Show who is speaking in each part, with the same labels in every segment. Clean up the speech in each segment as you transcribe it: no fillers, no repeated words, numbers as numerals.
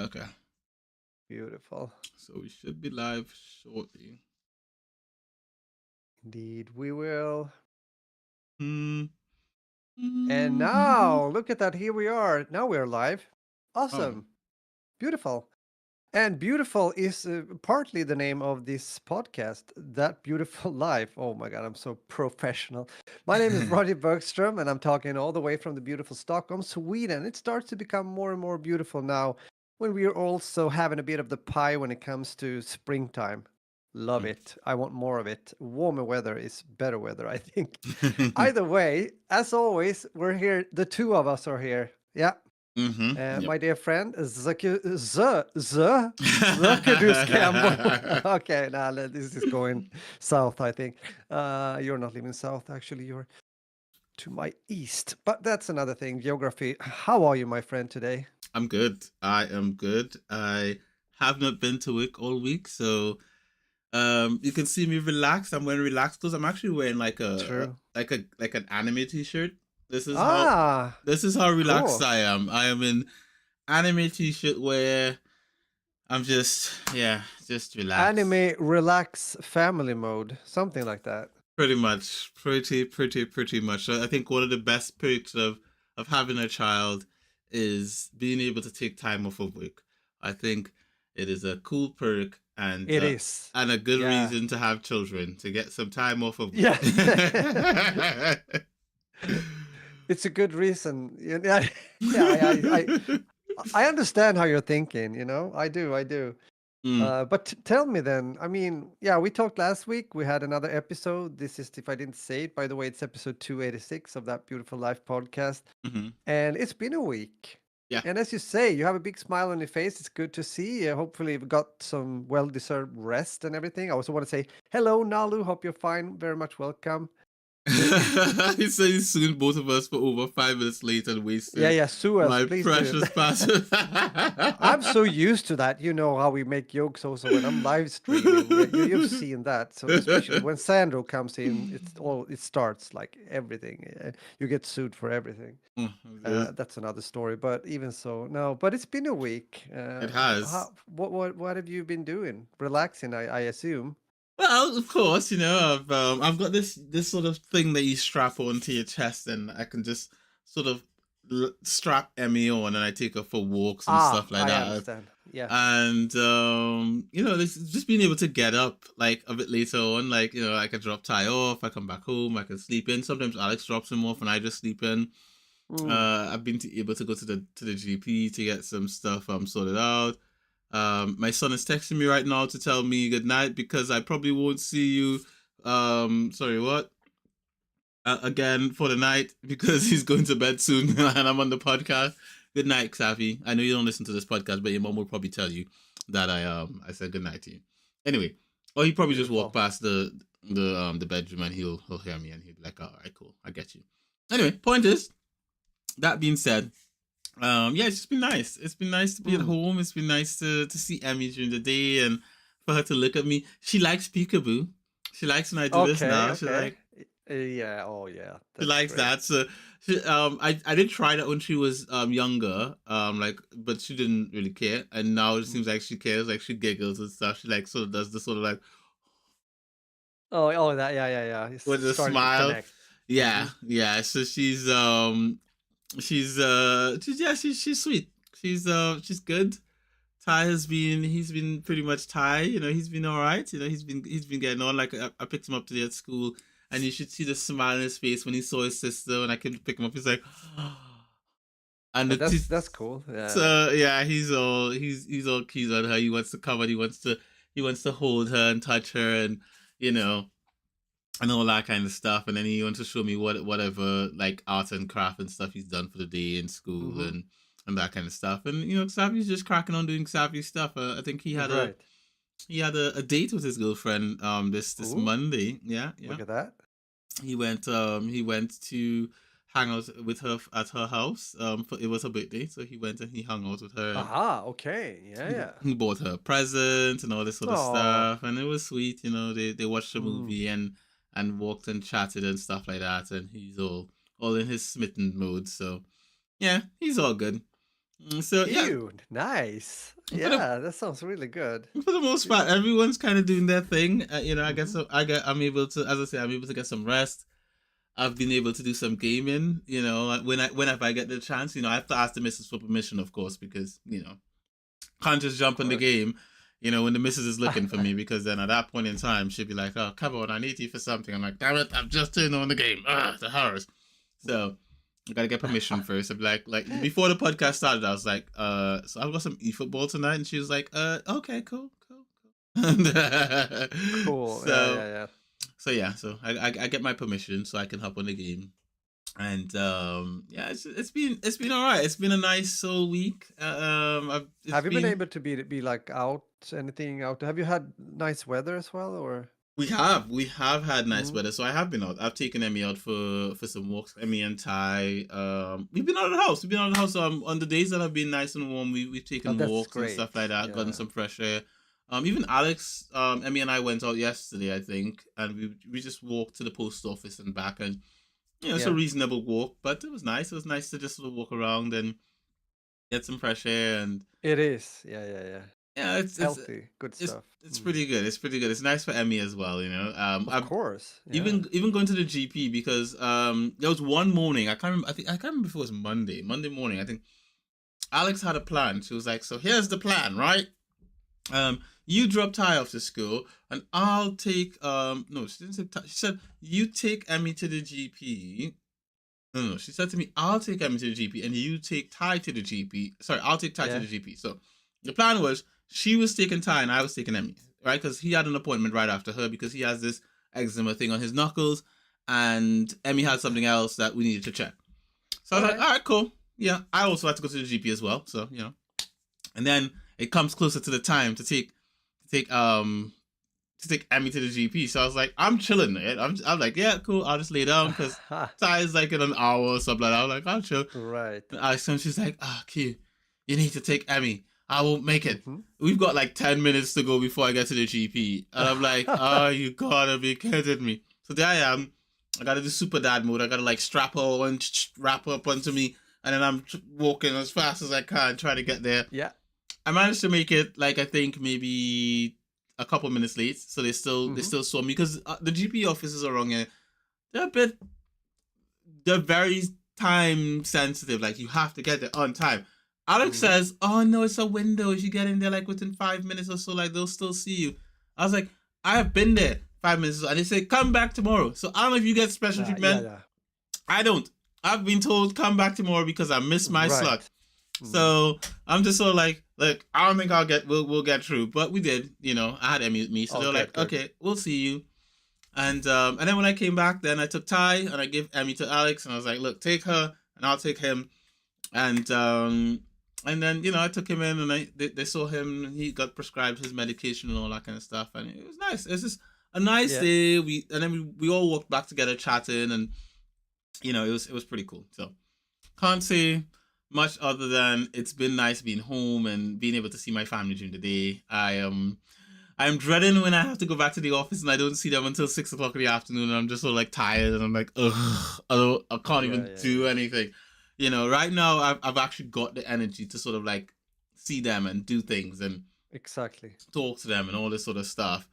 Speaker 1: Okay.
Speaker 2: Beautiful.
Speaker 1: So we should be live shortly.
Speaker 2: Indeed, we will.
Speaker 1: Mm.
Speaker 2: And
Speaker 1: Mm.
Speaker 2: now, look at that. Here we are. Now we're live.
Speaker 1: Oh.
Speaker 2: Awesome. Beautiful. And beautiful is partly the name of this podcast, That Beautiful Life. Oh my God, I'm so professional. My name is Roger Bergström, and I'm talking all the way from the beautiful Stockholm, Sweden. It starts to become more and more beautiful now when we are also having a bit of the pie when it comes to springtime. Love it. I want more of it. Warmer weather is better weather, I think. Either way, as always, we're here. The two of us are here. Yeah.
Speaker 1: Yep.
Speaker 2: My dear friend, Zakadus Campbell. Okay, now this is going south, I think. You're not living south, actually. You're to my east. But that's another thing, geography. How are you, my friend, today?
Speaker 1: I'm good. I am good. I have not been to work all week, so you can see me relaxed. I'm wearing relaxed clothes. I'm actually wearing
Speaker 2: True.
Speaker 1: like an anime t-shirt. This is how
Speaker 2: Ah,
Speaker 1: this is how relaxed
Speaker 2: cool.
Speaker 1: I am. I am in anime t-shirt where I'm just relaxed.
Speaker 2: Anime relax family mode, something like that.
Speaker 1: Pretty much, pretty much. So I think one of the best perks of having a child is being able to take time off of work. I think it is a cool perk
Speaker 2: It is.
Speaker 1: and a good
Speaker 2: Yeah.
Speaker 1: reason to have children to get some time off of work.
Speaker 2: Yeah. It's a good reason. Yeah, I understand how you're thinking, I do.
Speaker 1: Mm,
Speaker 2: But tell me then, I mean, yeah, we talked last week. We had another episode. This is, if I didn't say it, by the way, it's episode 286 of That Beautiful Life podcast.
Speaker 1: mhm.
Speaker 2: And it's been a week.
Speaker 1: Yeah.
Speaker 2: And as you say, you have a big smile on your face. It's good to see. Hopefully, you've got some well deserved rest and everything. I also want to say hello, Nalu. Hope you're fine. Very much welcome.
Speaker 1: He says soon both of us for over 5 minutes late and
Speaker 2: Yeah,
Speaker 1: wasted
Speaker 2: yeah, sue us,
Speaker 1: my
Speaker 2: please do.
Speaker 1: precious passive.
Speaker 2: I'm so used to that. You know how we make jokes also when I'm live streaming. Yeah, you've seen that. So especially when Sandro comes in, it starts like everything. You get sued for everything. That's another story. But even so, no. But it's been a week.
Speaker 1: It has.
Speaker 2: What have you been doing? Relaxing, I assume.
Speaker 1: Well, of course, I've got this sort of thing that you strap onto your chest, and I can just sort of strap Emmy on, and I take her for walks and
Speaker 2: Ah,
Speaker 1: stuff like
Speaker 2: I
Speaker 1: that.
Speaker 2: understand. Yeah.
Speaker 1: And this just being able to get up like a bit later on, like I can drop Ty off, I come back home, I can sleep in. Sometimes Alex drops him off, and I just sleep in.
Speaker 2: Mm.
Speaker 1: I've been able to go to the GP to get some stuff sorted out. My son is texting me right now to tell me good night because I probably won't see you. Sorry, what? Again for the night because he's going to bed soon and I'm on the podcast. Good night, Xavi. I know you don't listen to this podcast, but your mom will probably tell you that I said good night to you. Anyway, or he probably just walked
Speaker 2: Beautiful.
Speaker 1: past the bedroom and he'll hear me and he'll be like, all right, cool, I get you. Anyway, point is, that being said, yeah, it's just been nice. It's been nice to be at
Speaker 2: Mm.
Speaker 1: home. It's been nice to see Emmy during the day and for her to look at me. She likes peekaboo. She likes when I do this
Speaker 2: Okay,
Speaker 1: now. She
Speaker 2: okay.
Speaker 1: like
Speaker 2: Yeah, oh yeah,
Speaker 1: she
Speaker 2: that's
Speaker 1: likes
Speaker 2: great.
Speaker 1: that. So I did try that when she was younger. But she didn't really care. And now it
Speaker 2: Mm.
Speaker 1: seems like she cares, like she giggles and stuff. She like sort of does this sort of like
Speaker 2: Oh, that, yeah. It's
Speaker 1: with a
Speaker 2: starting to
Speaker 1: smile.
Speaker 2: connect.
Speaker 1: Yeah,
Speaker 2: Mhm.
Speaker 1: yeah. So she's sweet. She's good. Ty he's been pretty much Ty. He's been all right. He's been getting on. Like I picked him up today at school, and you should see the smile on his face when he saw his sister. When I came to pick him up, he's like, and
Speaker 2: Oh,
Speaker 1: the t-
Speaker 2: that's cool. Yeah.
Speaker 1: so yeah, he's all keen on her. He wants to come and he wants to hold her and touch her and you know and all that kind of stuff. And then he wants to show me whatever like art and craft and stuff he's done for the day in school
Speaker 2: Mhm.
Speaker 1: and that kind of stuff. And Xavi's just cracking on doing Xavi stuff. I think
Speaker 2: Right.
Speaker 1: he had a date with his girlfriend this
Speaker 2: Ooh,
Speaker 1: Monday. Yeah, yeah.
Speaker 2: look at that.
Speaker 1: He went to hang out with her at her house. It was her birthday, so he went and he hung out with her and
Speaker 2: Aha, okay. Yeah, yeah.
Speaker 1: he bought her a present and all this sort of
Speaker 2: Oh.
Speaker 1: stuff, and it was sweet. They watched a
Speaker 2: Mm.
Speaker 1: movie and walked and chatted and stuff like that, and he's all in his smitten mood. So yeah, he's all good. So yeah,
Speaker 2: Ew, nice.
Speaker 1: for the
Speaker 2: Yeah, that sounds really good.
Speaker 1: for the most part,
Speaker 2: Beautiful.
Speaker 1: everyone's kind of doing their thing. I guess
Speaker 2: Hmm.
Speaker 1: so. I'm able to, as I say, I'm able to get some rest. I've been able to do some gaming. Whenever I get the chance, I have to ask the missus for permission, of course, because can't just
Speaker 2: Of
Speaker 1: jump in the
Speaker 2: course.
Speaker 1: game. When the missus is looking for me, because then at that point in time, she'd be like, "Oh, come on, I need you for something." I'm like, "Damn it, I've just turned on the game. The horrors." So I gotta get permission first. I'd be like before the podcast started, I was like, so I've got some eFootball tonight, and she was like, okay, cool, cool, cool. And,
Speaker 2: Cool. Yeah,
Speaker 1: so
Speaker 2: yeah, yeah.
Speaker 1: so yeah, so I get my permission so I can hop on the game. And yeah, it's been all right. It's been a nice soul week. It's
Speaker 2: Have you been
Speaker 1: been
Speaker 2: able to be like out, anything out? Have you had nice weather as well, or?
Speaker 1: we have had nice
Speaker 2: Mm.
Speaker 1: weather, so I have been out. I've taken Emmy out for some walks. Emmy and Ty. We've been out of the house. We've been out of the house. On the days that have been nice and warm, we've
Speaker 2: Oh,
Speaker 1: taken
Speaker 2: that's
Speaker 1: walks and stuff like
Speaker 2: great.
Speaker 1: that. Gotten
Speaker 2: Yeah.
Speaker 1: some fresh air. Even Alex, Emmy and I went out yesterday, I think, and we just walked to the post office and back, and it's a
Speaker 2: Yeah.
Speaker 1: reasonable walk, but it was nice. It was nice to just sort of walk around and get some fresh air, and
Speaker 2: It is. Yeah, yeah, yeah.
Speaker 1: yeah,
Speaker 2: Healthy, good
Speaker 1: it's
Speaker 2: stuff.
Speaker 1: it's
Speaker 2: Mm.
Speaker 1: pretty good. It's pretty good. It's nice for Emmy as well.
Speaker 2: Of
Speaker 1: I
Speaker 2: course. Yeah.
Speaker 1: even going to the GP, because there was one morning, I can't remember. I can't remember if it was Monday morning. I think Alex had a plan. She was like, "So here's the plan, right? You drop Ty off to school, and I'll take no, she didn't say Ty. She said you take Emmy to the GP. No. She said to me, I'll take Emmy to the GP, and you take Ty to the GP. Sorry, I'll take Ty to
Speaker 2: Yeah.
Speaker 1: the GP. So the plan was she was taking Ty and I was taking Emmy, right? Because he had an appointment right after her, because he has this eczema thing on his knuckles, and Emmy had something else that we needed to check. So I
Speaker 2: All
Speaker 1: was like,
Speaker 2: right.
Speaker 1: all right, cool. Yeah, I also had to go to the GP as well. So and then it comes closer to the time take um to take Emmy to the GP. So I was like, I'm chilling. Right? I'm like, yeah, cool. I'll just lay down, because Ty is like in an hour or something like that. I was like, I'll chill.
Speaker 2: Right.
Speaker 1: And she's like, Q, you need to take Emmy. I won't make it.
Speaker 2: Hmm.
Speaker 1: We've got like 10 minutes to go before I get to the GP. And I'm like, oh, you gotta be kidding me. So there I am. I gotta do super dad mode. I gotta like strap her and wrap up onto me. And then I'm walking as fast as I can, try to get there.
Speaker 2: Yeah.
Speaker 1: I managed to make it, like, I think maybe a couple minutes late. So they
Speaker 2: Hmm.
Speaker 1: still saw me, because the GP offices around here, they're a bit, they're very time sensitive. Like, you have to get there on time. Alex
Speaker 2: Hmm.
Speaker 1: says, "Oh no, it's a window. If you get in there like within 5 minutes or so, like they'll still see you." I was like, "I have been there 5 minutes ago," and they say, "Come back tomorrow." So I don't know if you get special
Speaker 2: Yeah,
Speaker 1: treatment.
Speaker 2: yeah.
Speaker 1: I don't. I've been told come back tomorrow because I missed my slot.
Speaker 2: Right. Mm.
Speaker 1: So I'm just sort of like, look, I don't think we'll get through, but we did. I had Emmy with me, so
Speaker 2: Oh,
Speaker 1: they were like,
Speaker 2: good.
Speaker 1: "Okay, we'll see you." And then when I came back, then I took Ty and I gave Emmy to Alex, and I was like, "Look, take her, and I'll take him." And then I took him in, and they saw him, and he got prescribed his medication and all that kind of stuff, and it was nice. It's just a nice
Speaker 2: Yeah.
Speaker 1: day. We all walked back together chatting, and it was pretty cool. So can't say much other than it's been nice being home and being able to see my family during the day. I'm dreading when I have to go back to the office and I don't see them until 6 o'clock in the afternoon, and I'm just so like tired, and I'm like, ugh, I can't even
Speaker 2: Yeah.
Speaker 1: do anything. Right now I've actually got the energy to sort of like see them and do things and
Speaker 2: Exactly.
Speaker 1: talk to them and all this sort of stuff.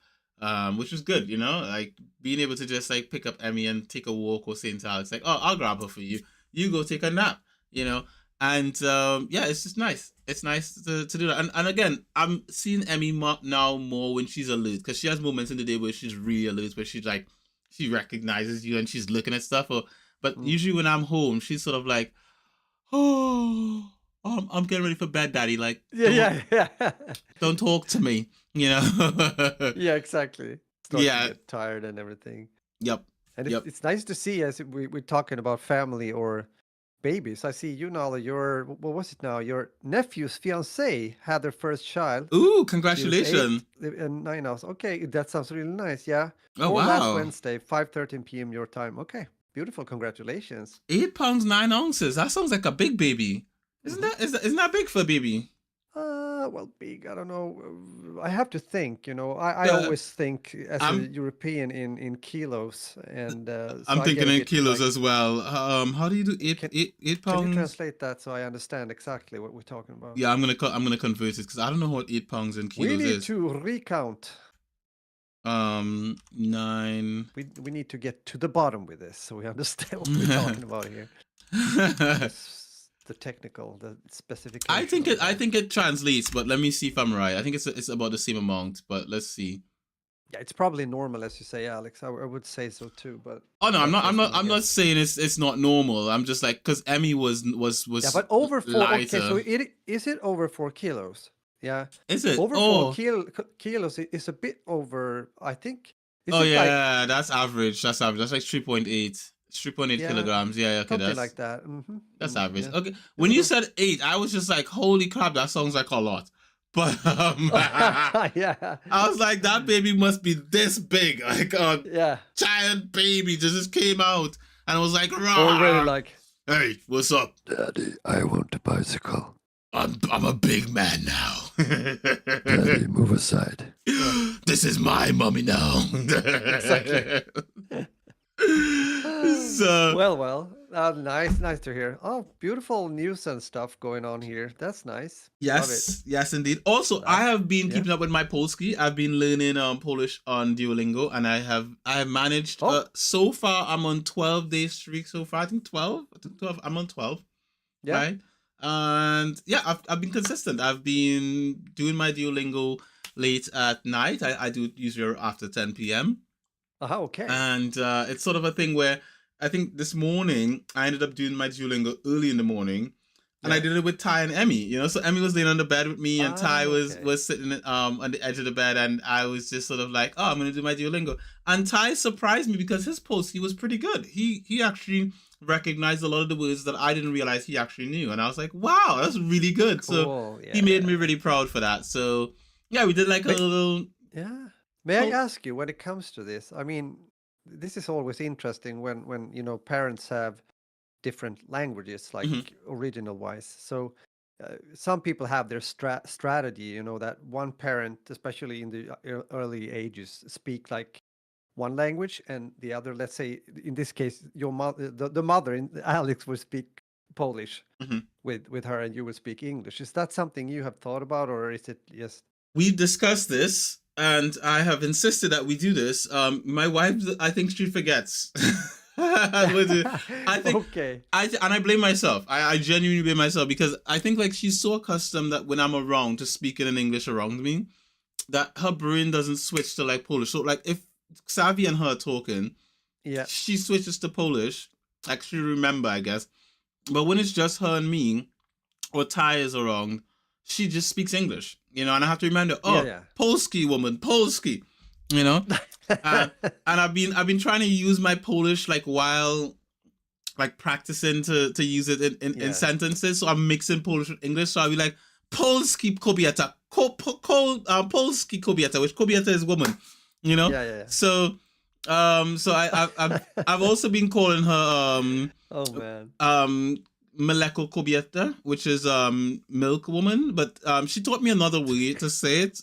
Speaker 1: Which was good, like being able to just like pick up Emmy and take a walk, or saying to Alex like, "Oh, I'll grab her for you. You go take a nap," and yeah, it's just nice. It's nice to do that. And again, I'm seeing Emmy now more when she's alert, because she has moments in the day where she's really alert, where she's like, she recognizes you and she's looking at stuff. But
Speaker 2: Mm.
Speaker 1: usually when I'm home, she's sort of like, "Oh, I'm getting ready for bed, Daddy. Like,
Speaker 2: Yeah, yeah.
Speaker 1: don't talk to me."
Speaker 2: Yeah, exactly. Start to
Speaker 1: Yeah.
Speaker 2: get tired and everything.
Speaker 1: Yep.
Speaker 2: And
Speaker 1: Yep.
Speaker 2: it's nice to see, as we're talking about family or babies. I see you now, what was it now? Your nephew's fiance had their first child.
Speaker 1: Ooh,
Speaker 2: She was 8
Speaker 1: congratulations.
Speaker 2: and 9 hours. Okay, that sounds really nice. Yeah.
Speaker 1: Oh,
Speaker 2: Born last
Speaker 1: wow.
Speaker 2: Wednesday, 5:13 p.m. your time. Okay. Beautiful. Congratulations.
Speaker 1: 8 pounds 9 ounces. That sounds like a big baby. Isn't
Speaker 2: Hmm.
Speaker 1: that isn't that big for a baby?
Speaker 2: Well, big. I don't know. I have to think. I
Speaker 1: Uh,
Speaker 2: always think as a
Speaker 1: I'm
Speaker 2: European in kilos, and so
Speaker 1: I'm
Speaker 2: I get
Speaker 1: thinking
Speaker 2: a
Speaker 1: in
Speaker 2: bit
Speaker 1: kilos
Speaker 2: like.
Speaker 1: as well. How do you do
Speaker 2: Can
Speaker 1: eight
Speaker 2: can you
Speaker 1: pounds?
Speaker 2: translate that so I understand exactly what we're talking about?
Speaker 1: Yeah, I'm gonna convert it because I don't know what 8 pounds in
Speaker 2: We
Speaker 1: kilos
Speaker 2: need
Speaker 1: is.
Speaker 2: to recount.
Speaker 1: 9.
Speaker 2: We need to get to the bottom with this so we understand what we're talking about here. The technical, the specification of it
Speaker 1: I
Speaker 2: all.
Speaker 1: think it translates, but let me see if I'm right. I think it's about the same amount, but let's see.
Speaker 2: Yeah, it's probably normal, as you say, Alex. I would say so too, but
Speaker 1: Oh no,
Speaker 2: that's just my
Speaker 1: I'm not
Speaker 2: guess.
Speaker 1: saying it's not normal. I'm just like because Emmy
Speaker 2: Yeah,
Speaker 1: was
Speaker 2: but over four. Okay, so
Speaker 1: lighter.
Speaker 2: it is it over 4 kilos? Yeah,
Speaker 1: Is it?
Speaker 2: over
Speaker 1: Oh,
Speaker 2: kilos is a bit over. I think. Is
Speaker 1: oh
Speaker 2: it like
Speaker 1: yeah, that's average. That's average. That's like 3.8. 3.8
Speaker 2: yeah,
Speaker 1: kilograms. Yeah, okay,
Speaker 2: something like that?
Speaker 1: that's average.
Speaker 2: Yeah,
Speaker 1: Okay,
Speaker 2: a
Speaker 1: when you
Speaker 2: little.
Speaker 1: said 8, I was just like, holy crap, that sounds like a lot. But
Speaker 2: Yeah,
Speaker 1: I was like, that baby must be this big, like a
Speaker 2: yeah.
Speaker 1: giant baby just came out, and I was like,
Speaker 2: Already
Speaker 1: rah,
Speaker 2: like,
Speaker 1: hey, what's up?
Speaker 2: Daddy, I want a bicycle.
Speaker 1: I'm a big man now.
Speaker 2: Daddy, move aside. Yeah,
Speaker 1: This is my mommy now.
Speaker 2: exactly.
Speaker 1: So
Speaker 2: Nice to hear. Oh, beautiful news and stuff going on here. That's nice. Love it.
Speaker 1: yes, indeed. Also, I
Speaker 2: Love.
Speaker 1: have been
Speaker 2: Yeah.
Speaker 1: keeping up with my Polski. I've been learning Polish on Duolingo, and I have managed.
Speaker 2: Oh,
Speaker 1: So far, I'm on 12 day streak. So far, I think 12. I think 12. I'm on 12,
Speaker 2: yeah.
Speaker 1: right? And yeah, I've been consistent. I've been doing my Duolingo late at night. I do it usually after 10 p.m.
Speaker 2: Okay.
Speaker 1: And it's sort of a thing where I think this morning I ended up doing my Duolingo early in the morning, and I
Speaker 2: Yeah.
Speaker 1: did it with Ty and Emmy. So Emmy was laying on the bed with me, and Ty
Speaker 2: Okay.
Speaker 1: was sitting on the edge of the bed, and I was just sort of like, oh, I'm gonna do my Duolingo. And Ty surprised me because his post he was pretty good. He actually recognized a lot of the words that I didn't realize he actually knew, and I was like, wow, that's really good. So
Speaker 2: Cool.
Speaker 1: he
Speaker 2: Yeah,
Speaker 1: made
Speaker 2: yeah,
Speaker 1: me
Speaker 2: yeah.
Speaker 1: really proud for that. So yeah, we did like a
Speaker 2: May,
Speaker 1: little.
Speaker 2: yeah. May I
Speaker 1: Oh,
Speaker 2: ask you when it comes to this? I mean, this is always interesting when parents have different languages, like
Speaker 1: mhm,
Speaker 2: original wise. So some people have their strategy, that one parent, especially in the early ages, speak like one language, and the other, let's say in this case, your mother, the mother in Alex would speak Polish
Speaker 1: mhm.
Speaker 2: with her, and you would speak English. Is that something you have thought about, or is it just
Speaker 1: We discussed this, and I have insisted that we do this. My wife, I think she forgets. I think
Speaker 2: okay?
Speaker 1: and I blame myself. I genuinely blame myself because I think like she's so accustomed that when I'm around to speaking in English around me, that her brain doesn't switch to like Polish. So like if Savvy and her are talking,
Speaker 2: Yeah,
Speaker 1: she switches to Polish. Like she remember, I guess. But when it's just her and me, or Ty is around, she just speaks English, and I have to remind her,
Speaker 2: yeah,
Speaker 1: oh,
Speaker 2: yeah.
Speaker 1: Polski woman, Polski, you know, and I've been trying to use my Polish like while like practicing to use it in
Speaker 2: Yeah,
Speaker 1: sentences, so I'm mixing Polish with English, so I'll be like Polski kobieta, Polski kobieta, which kobieta is woman,
Speaker 2: yeah, yeah, yeah.
Speaker 1: so I've also been calling her
Speaker 2: Oh man.
Speaker 1: um Mleko Kobieta, which is milk woman, but she taught me another way to say it.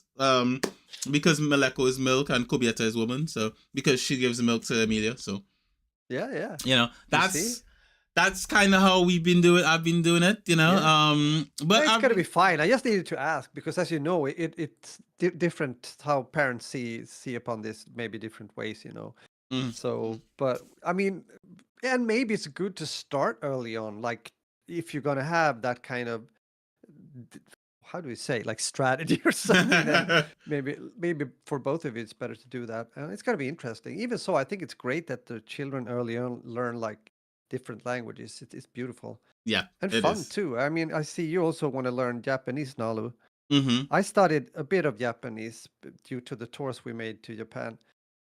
Speaker 1: Because Mleko is milk and Kobieta is woman, so because she gives milk to Emilia, so
Speaker 2: Yeah, yeah. You see?
Speaker 1: that's kind of how we've been doing. I've been doing it,
Speaker 2: Yeah.
Speaker 1: but
Speaker 2: It's
Speaker 1: I've
Speaker 2: gonna be fine. I just needed to ask because, as you know, it's different how parents see upon this, maybe different ways.
Speaker 1: mm,
Speaker 2: So, but I mean, and maybe it's good to start early on, like if you're gonna have that kind of, d- how do we say, like strategy or something, then maybe for both of you, it's better to do that. And it's gonna be interesting. Even so, I think it's great that the children early on learn like different languages. It's beautiful.
Speaker 1: yeah,
Speaker 2: And
Speaker 1: it
Speaker 2: fun
Speaker 1: is.
Speaker 2: too. I mean, I see you also want to learn Japanese, Nalu.
Speaker 1: Mm-hmm.
Speaker 2: I studied a bit of Japanese due to the tours we made to Japan.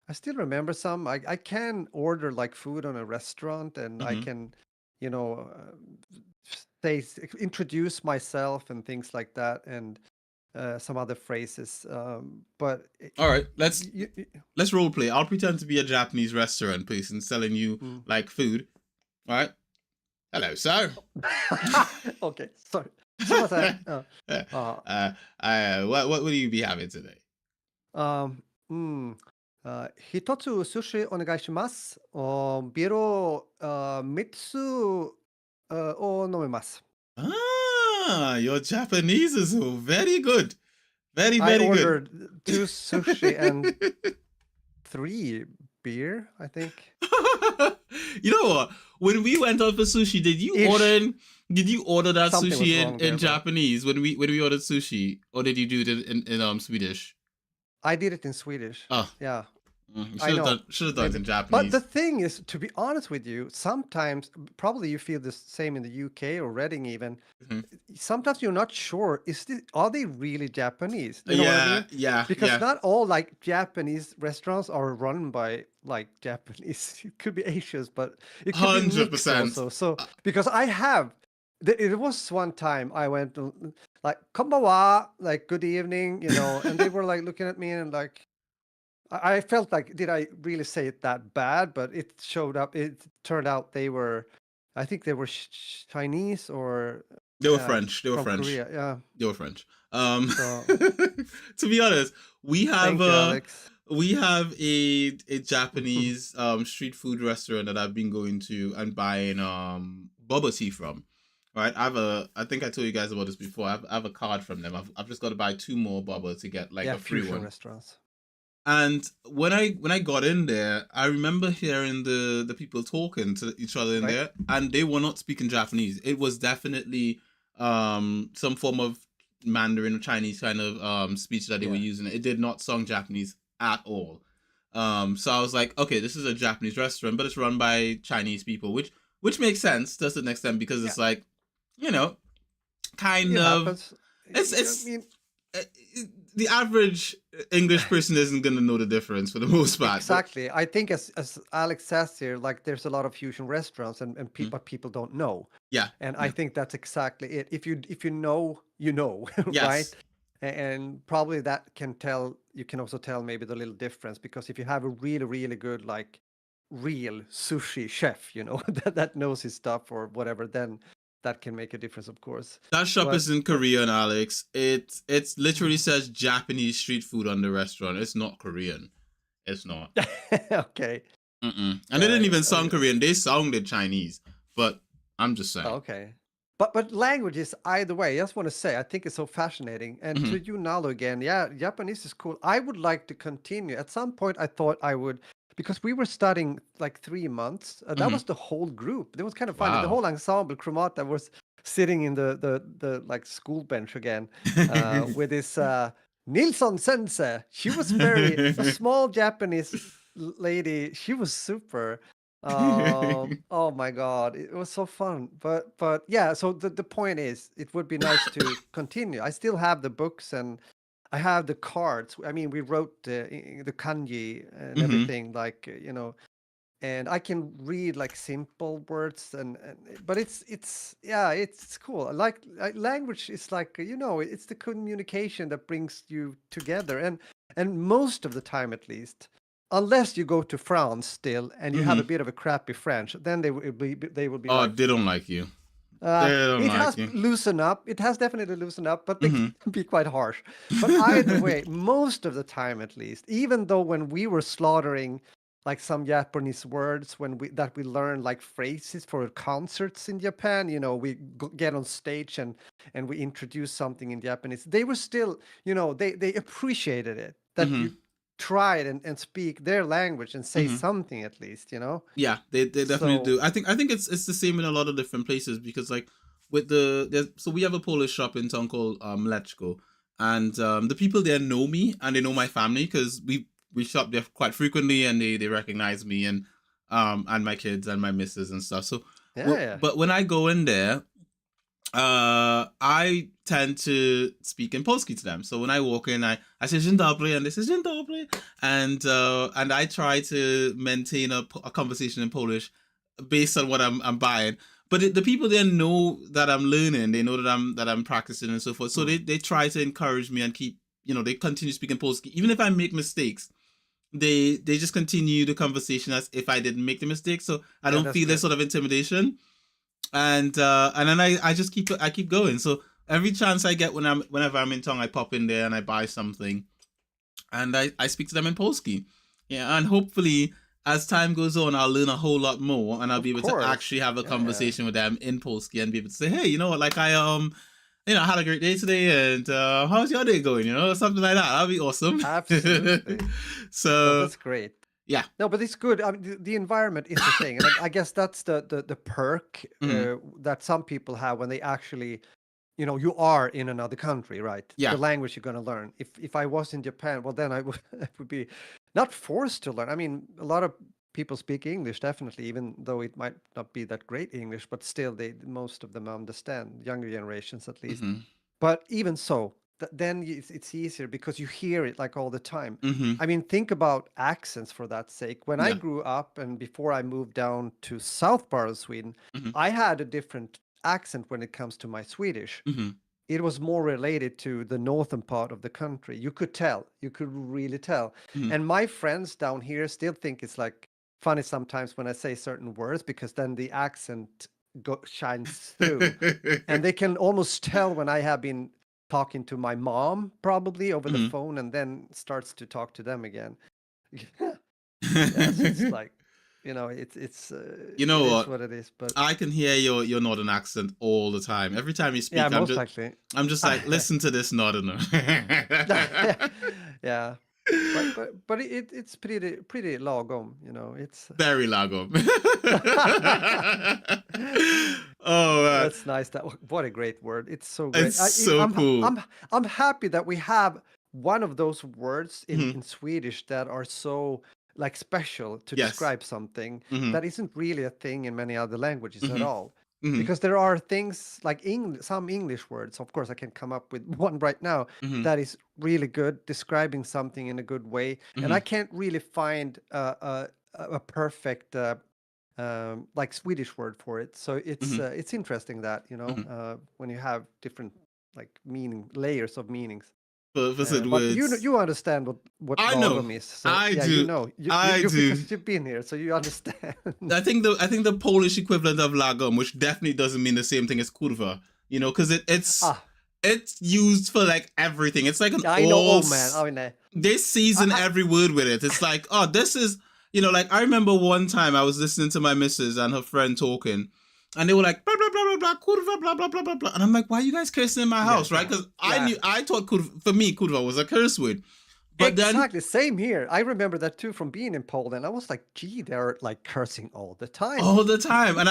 Speaker 2: I still remember some. I can order like food on a restaurant, and I
Speaker 1: Mm-hmm.
Speaker 2: can, you know, introduce myself and things like that, and some other phrases. But
Speaker 1: All right, let's role play. I'll pretend to be a Japanese restaurant person selling you
Speaker 2: mm.
Speaker 1: like food. All right. Hello, sir.
Speaker 2: Okay, sorry. So was that?
Speaker 1: uh,
Speaker 2: Uh,
Speaker 1: I What will you be having today?
Speaker 2: Um, mm, Hitotsu sushi onegai shimasu. Bier o mitsu o nomemasu.
Speaker 1: Ah, your Japanese is very good. Very,
Speaker 2: I
Speaker 1: very good.
Speaker 2: ordered 2 sushi and 3 beer, I think.
Speaker 1: You know what? When we went out for sushi, did you
Speaker 2: Ish.
Speaker 1: order that
Speaker 2: Something was
Speaker 1: sushi
Speaker 2: wrong
Speaker 1: in
Speaker 2: there, but
Speaker 1: Japanese when we ordered sushi, or did you do it in Swedish?
Speaker 2: I did it in Swedish.
Speaker 1: Oh,
Speaker 2: Yeah.
Speaker 1: you
Speaker 2: I know,
Speaker 1: should have done it
Speaker 2: maybe.
Speaker 1: in
Speaker 2: But the
Speaker 1: Japanese.
Speaker 2: thing is, to be honest with you, sometimes, probably you feel the same in the UK or Reading even.
Speaker 1: Mhm.
Speaker 2: Sometimes you're not sure, are they really Japanese? You know what I
Speaker 1: Yeah,
Speaker 2: mean?
Speaker 1: yeah,
Speaker 2: Because
Speaker 1: yeah.
Speaker 2: not all like Japanese restaurants are run by like Japanese. It could be Asians, but it could be mixed
Speaker 1: 100%.
Speaker 2: also. So because it was one time I went like konbanwa, like good evening, and they were like looking at me and like I felt like, did I really say it that bad? But it turned out I think they were Chinese or,
Speaker 1: They were
Speaker 2: yeah,
Speaker 1: French. They were
Speaker 2: from
Speaker 1: French.
Speaker 2: Korea. Yeah.
Speaker 1: They were French.
Speaker 2: So
Speaker 1: To be honest,
Speaker 2: thank you, Alex.
Speaker 1: we have a Japanese street food restaurant that I've been going to and buying bubble tea from. Right, I think I told you guys about this before. I have a card from them. I've just got to buy 2 more bubble to get like
Speaker 2: Yeah,
Speaker 1: a free
Speaker 2: fusion
Speaker 1: one.
Speaker 2: restaurants.
Speaker 1: And when I got in there, I remember hearing the people talking to each other in
Speaker 2: Right?
Speaker 1: there, and they were not speaking Japanese. It was definitely some form of Mandarin or Chinese kind of speech that they were
Speaker 2: Yeah.
Speaker 1: using. It did not sound Japanese at all. So I was like, okay, this is a Japanese restaurant, but it's run by Chinese people, which makes sense to an extent because
Speaker 2: Yeah.
Speaker 1: it's like, you know, kind
Speaker 2: It
Speaker 1: of
Speaker 2: happens. I
Speaker 1: it's
Speaker 2: mean,
Speaker 1: uh, the average English person isn't gonna know the difference for the most part. But
Speaker 2: exactly. I think as Alex says here, like there's a lot of fusion restaurants and
Speaker 1: mm,
Speaker 2: but people don't know.
Speaker 1: yeah,
Speaker 2: And I
Speaker 1: yeah,
Speaker 2: think that's exactly it. If you know, you know, right?
Speaker 1: yes,
Speaker 2: And probably that you can also tell maybe the little difference because if you have a really, really good, like real sushi chef, that knows his stuff or whatever, then that can make a difference, of course.
Speaker 1: that shop
Speaker 2: But
Speaker 1: is in Korean, Alex. It literally says Japanese street food on the restaurant. It's not Korean. It's not.
Speaker 2: okay.
Speaker 1: And they
Speaker 2: Yeah.
Speaker 1: didn't even sound Korean. They sounded Chinese. But I'm just saying.
Speaker 2: Okay. But languages either way, I just want to say I think it's so fascinating. And
Speaker 1: Hmm.
Speaker 2: to you, Nalo, again, yeah, Japanese is cool. I would like to continue. At some point I thought I would, because we were studying like 3 months. That
Speaker 1: Hmm.
Speaker 2: was the whole group. It was kind of funny. The
Speaker 1: Wow.
Speaker 2: whole ensemble, Kromata, was sitting in the like school bench again, with this Nilsson sensei. She was a small Japanese lady. She was super. Oh my God, it was so fun. But yeah, so the point is, it would be nice to continue. I still have the books and I have the cards. I mean, we wrote the kanji and
Speaker 1: Hmm.
Speaker 2: everything, like and I can read like simple words but it's yeah, it's cool. Like language is like it's the communication that brings you together, and most of the time, at least, unless you go to France still and you have a
Speaker 1: Hmm.
Speaker 2: bit of a crappy French, then they will be
Speaker 1: Oh,
Speaker 2: like,
Speaker 1: they don't like you. They don't
Speaker 2: it
Speaker 1: like
Speaker 2: has
Speaker 1: you.
Speaker 2: loosened up. It has definitely loosened up, but they
Speaker 1: Hmm.
Speaker 2: can be quite harsh. But either way, most of the time, at least, even though when we were slaughtering like some Japanese words we learned like phrases for concerts in Japan, we get on stage and we introduce something in Japanese. They were still, they appreciated it that you
Speaker 1: Hmm.
Speaker 2: tried and speak their language and say
Speaker 1: Hmm.
Speaker 2: something at least.
Speaker 1: Yeah, they definitely
Speaker 2: So
Speaker 1: do. I think it's the same in a lot of different places because like with so we have a Polish shop in town called Lechko, and the people there know me and they know my family because we shop there quite frequently and they recognize me and my kids and my missus and stuff. So
Speaker 2: yeah, yeah.
Speaker 1: but when I go in there, I tend to speak in Polski to them. So when I walk in, I say dzień dobry and they say dzień dobry, and I try to maintain a conversation in Polish based on what I'm buying. But the people there know that I'm learning. They know that I'm practicing and so forth. So
Speaker 2: Mm.
Speaker 1: they try to encourage me and keep they continue speaking Polski even if I make mistakes. They just continue the conversation as if I didn't make the mistake. So I
Speaker 2: Yeah,
Speaker 1: don't
Speaker 2: that's
Speaker 1: feel this
Speaker 2: good.
Speaker 1: sort of intimidation and then I just keep going. So every chance I get whenever I'm in town, I pop in there and I buy something, and I speak to them in Polski. Yeah, and hopefully as time goes on, I'll learn a whole lot more, and I'll be
Speaker 2: Of
Speaker 1: able to
Speaker 2: course.
Speaker 1: actually have a
Speaker 2: Yeah.
Speaker 1: conversation with them in Polski and be able to say, hey, you know what, like I had a great day today, and how's your day going? You know, something like that. That'd be awesome.
Speaker 2: Absolutely. No,
Speaker 1: So
Speaker 2: that's great.
Speaker 1: yeah.
Speaker 2: No, but it's good. I mean, the environment is the thing, and I guess that's the perk
Speaker 1: Mm,
Speaker 2: that some people have when they actually, you are in another country, right?
Speaker 1: yeah.
Speaker 2: The language you're going to learn. If I was in Japan, well, then I would I would be not forced to learn. I mean, a lot of people speak English, definitely, even though it might not be that great English, but still, most of them understand, younger generations at least.
Speaker 1: Mm-hmm.
Speaker 2: But even so, then it's easier because you hear it like all the time.
Speaker 1: Mm-hmm.
Speaker 2: I mean, think about accents for that sake. When I
Speaker 1: Yeah.
Speaker 2: grew up and before I moved down to south part of Sweden,
Speaker 1: Mm-hmm.
Speaker 2: I had a different accent when it comes to my Swedish.
Speaker 1: Mm-hmm.
Speaker 2: It was more related to the northern part of the country. You could tell, you could really tell.
Speaker 1: Mm-hmm.
Speaker 2: And my friends down here still think it's like funny sometimes when I say certain words because then the accent shines through. And they can almost tell when I have been talking to my mom probably over the
Speaker 1: Mm-hmm.
Speaker 2: phone and then starts to talk to them again. Yeah, so it's like,
Speaker 1: You know
Speaker 2: it is
Speaker 1: what?
Speaker 2: what it is. But
Speaker 1: I can hear your northern accent all the time. Every time you
Speaker 2: yeah,
Speaker 1: speak,
Speaker 2: most likely.
Speaker 1: I'm just like, listen to this northerner.
Speaker 2: Yeah, but it's pretty lagom, It's
Speaker 1: Very lagom. Oh man,
Speaker 2: that's nice. What a great word! It's so great.
Speaker 1: it's so cool.
Speaker 2: I'm happy that we have one of those words in
Speaker 1: Mhm.
Speaker 2: Swedish that are so like special to
Speaker 1: Yes.
Speaker 2: describe something
Speaker 1: Hmm.
Speaker 2: that isn't really a thing in many other languages at
Speaker 1: Hmm.
Speaker 2: all.
Speaker 1: Hmm.
Speaker 2: Because there are things like some English words, of course, I can come up with one right now
Speaker 1: Hmm.
Speaker 2: that is really good, describing something in a good way, and I
Speaker 1: Hmm.
Speaker 2: can't really find a perfect like Swedish word for it. So
Speaker 1: Hmm.
Speaker 2: it's interesting that
Speaker 1: Hmm.
Speaker 2: when you have different like layers of meanings.
Speaker 1: For certain
Speaker 2: But
Speaker 1: words,
Speaker 2: you understand what
Speaker 1: I know.
Speaker 2: lagom is. So
Speaker 1: I
Speaker 2: yeah,
Speaker 1: do. I
Speaker 2: you
Speaker 1: do.
Speaker 2: because you've been here, so you understand.
Speaker 1: I think the Polish equivalent of lagom, which definitely doesn't mean the same thing as kurwa, because
Speaker 2: Ah,
Speaker 1: it's used for like everything. It's like an
Speaker 2: yeah, I know.
Speaker 1: all
Speaker 2: Oh man, I mean,
Speaker 1: they season
Speaker 2: I
Speaker 1: every word with it. It's like, oh, this is like I remember one time I was listening to my missus and her friend talking, and they were like blah blah blah blah blah kurva blah blah blah blah blah, and I'm like, why are you guys cursing in my
Speaker 2: yeah,
Speaker 1: house, right? Because
Speaker 2: yeah.
Speaker 1: I thought kurva, for me kurva was a curse word, but then
Speaker 2: Exactly, same here. I remember that too from being in Poland. I was like, gee, they're like cursing all the time.
Speaker 1: all the time, and